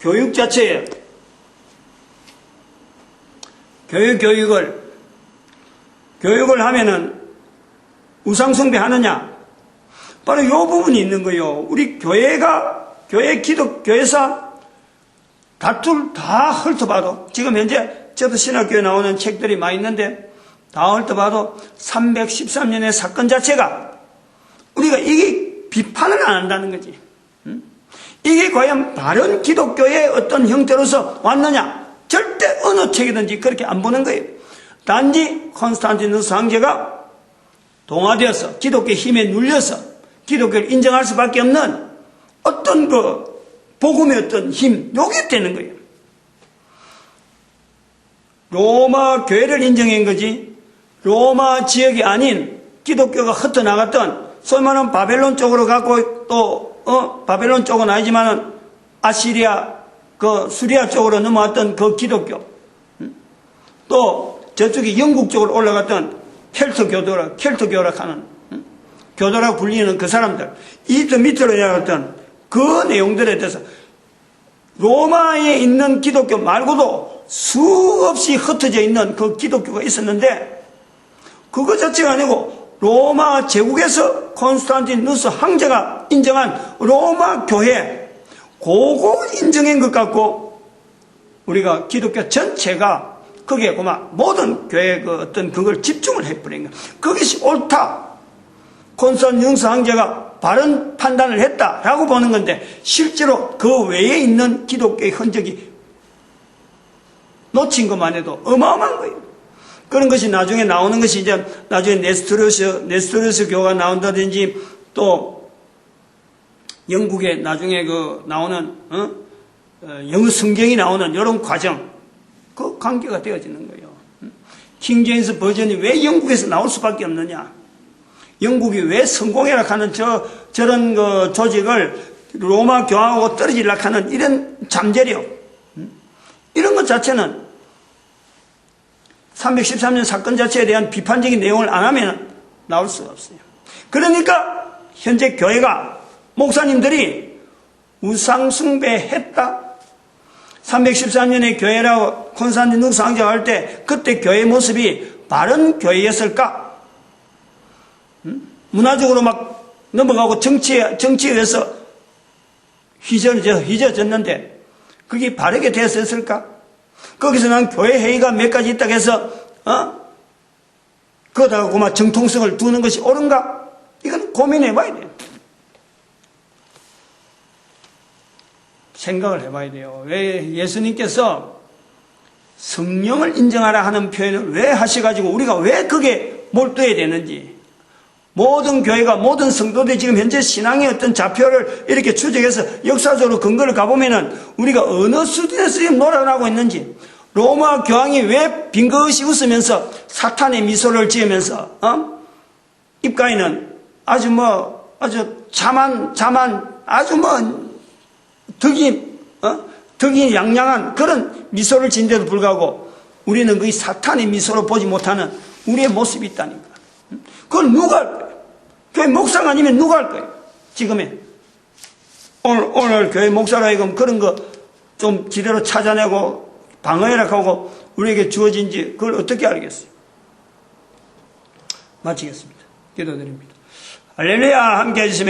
교육 자체에 교육을 하면은 우상숭배 하느냐? 바로 요 부분이 있는 거예요. 우리 교회사 다툴 다 훑어봐도, 지금 현재 저도 신학교에 나오는 책들이 많이 있는데, 다 훑어봐도 313년의 사건 자체가 우리가 이게 비판을 안 한다는 거지. 이게 과연 바른 기독교의 어떤 형태로서 왔느냐? 절대 어느 책이든지 그렇게 안 보는 거예요. 단지 콘스탄티누스 황제가 동화되어서 기독교의 힘에 눌려서 기독교를 인정할 수밖에 없는 어떤 복음의 어떤 힘, 요게 되는 거예요. 로마 교회를 인정한 거지, 로마 지역이 아닌 기독교가 흩어나갔던 소위 말하는 바벨론 쪽으로 갖고 바벨론 쪽은 아니지만은 아시리아, 수리아 쪽으로 넘어왔던 그 기독교, 또 저쪽에 영국 쪽으로 올라갔던 켈트교라 하는, 교도라고 불리는 그 사람들, 이집트 밑으로 내려갔던 그 내용들에 대해서 로마에 있는 기독교 말고도 수없이 흩어져 있는 그 기독교가 있었는데, 그것 자체가 아니고 로마 제국에서 콘스탄티누스 황제가 인정한 로마 교회, 그거 인정한 것 같고 우리가 기독교 전체가 거기에 모든 교회의 그걸 집중을 해버린 거야. 그것이 옳다, 콘스탄티누스 황제가 바른 판단을 했다라고 보는 건데, 실제로 그 외에 있는 기독교의 흔적이 놓친 것만 해도 어마어마한 거예요. 그런 것이 나중에 나오는 것이 이제 나중에 네스토르스 교가 나온다든지, 또 영국에 나중에 나오는 영어 성경이 나오는 이런 과정, 그 관계가 되어지는 거예요. 킹 제임스 버전이 왜 영국에서 나올 수밖에 없느냐? 영국이 왜 성공해라 하는 저런 그 조직을 로마 교황하고 떨어지려고 하는 이런 잠재력, 이런 것 자체는 313년 사건 자체에 대한 비판적인 내용을 안 하면 나올 수가 없어요. 그러니까 현재 교회가, 목사님들이 우상숭배했다. 313년에 교회라고 콘스탄티누스 상정할 때 그때 교회 모습이 바른 교회였을까? 문화적으로 막 넘어가고 정치에 의해서 휘저어졌는데 그게 바르게 되었을까? 거기서 난 교회 회의가 몇 가지 있다고 해서 그거다가 그만 정통성을 두는 것이 옳은가? 이건 고민해 봐야 돼요. 생각을 해봐야 돼요. 왜 예수님께서 성령을 인정하라 하는 표현을 왜 하셔가지고 우리가 왜 그게 몰두해야 되는지, 모든 교회가, 모든 성도들이 지금 현재 신앙의 어떤 좌표를 이렇게 추적해서 역사적으로 근거를 가보면은 우리가 어느 수준에서 지금 놀아나고 있는지, 로마 교황이 왜 빙긋이 웃으면서 사탄의 미소를 지으면서 입가에는 아주 아주 덕이 양양한 그런 미소를 지는데도 불구하고 우리는 거의 사탄의 미소로 보지 못하는 우리의 모습이 있다니까. 그걸 누가 할 거예요? 교회 목사가 아니면 누가 할 거예요? 지금에 오늘 교회 목사라 하여금 그런 거 좀 지대로 찾아내고 방어해라 하고 우리에게 주어진지 그걸 어떻게 알겠어요? 마치겠습니다. 기도드립니다. 할렐루야. 함께 해주시면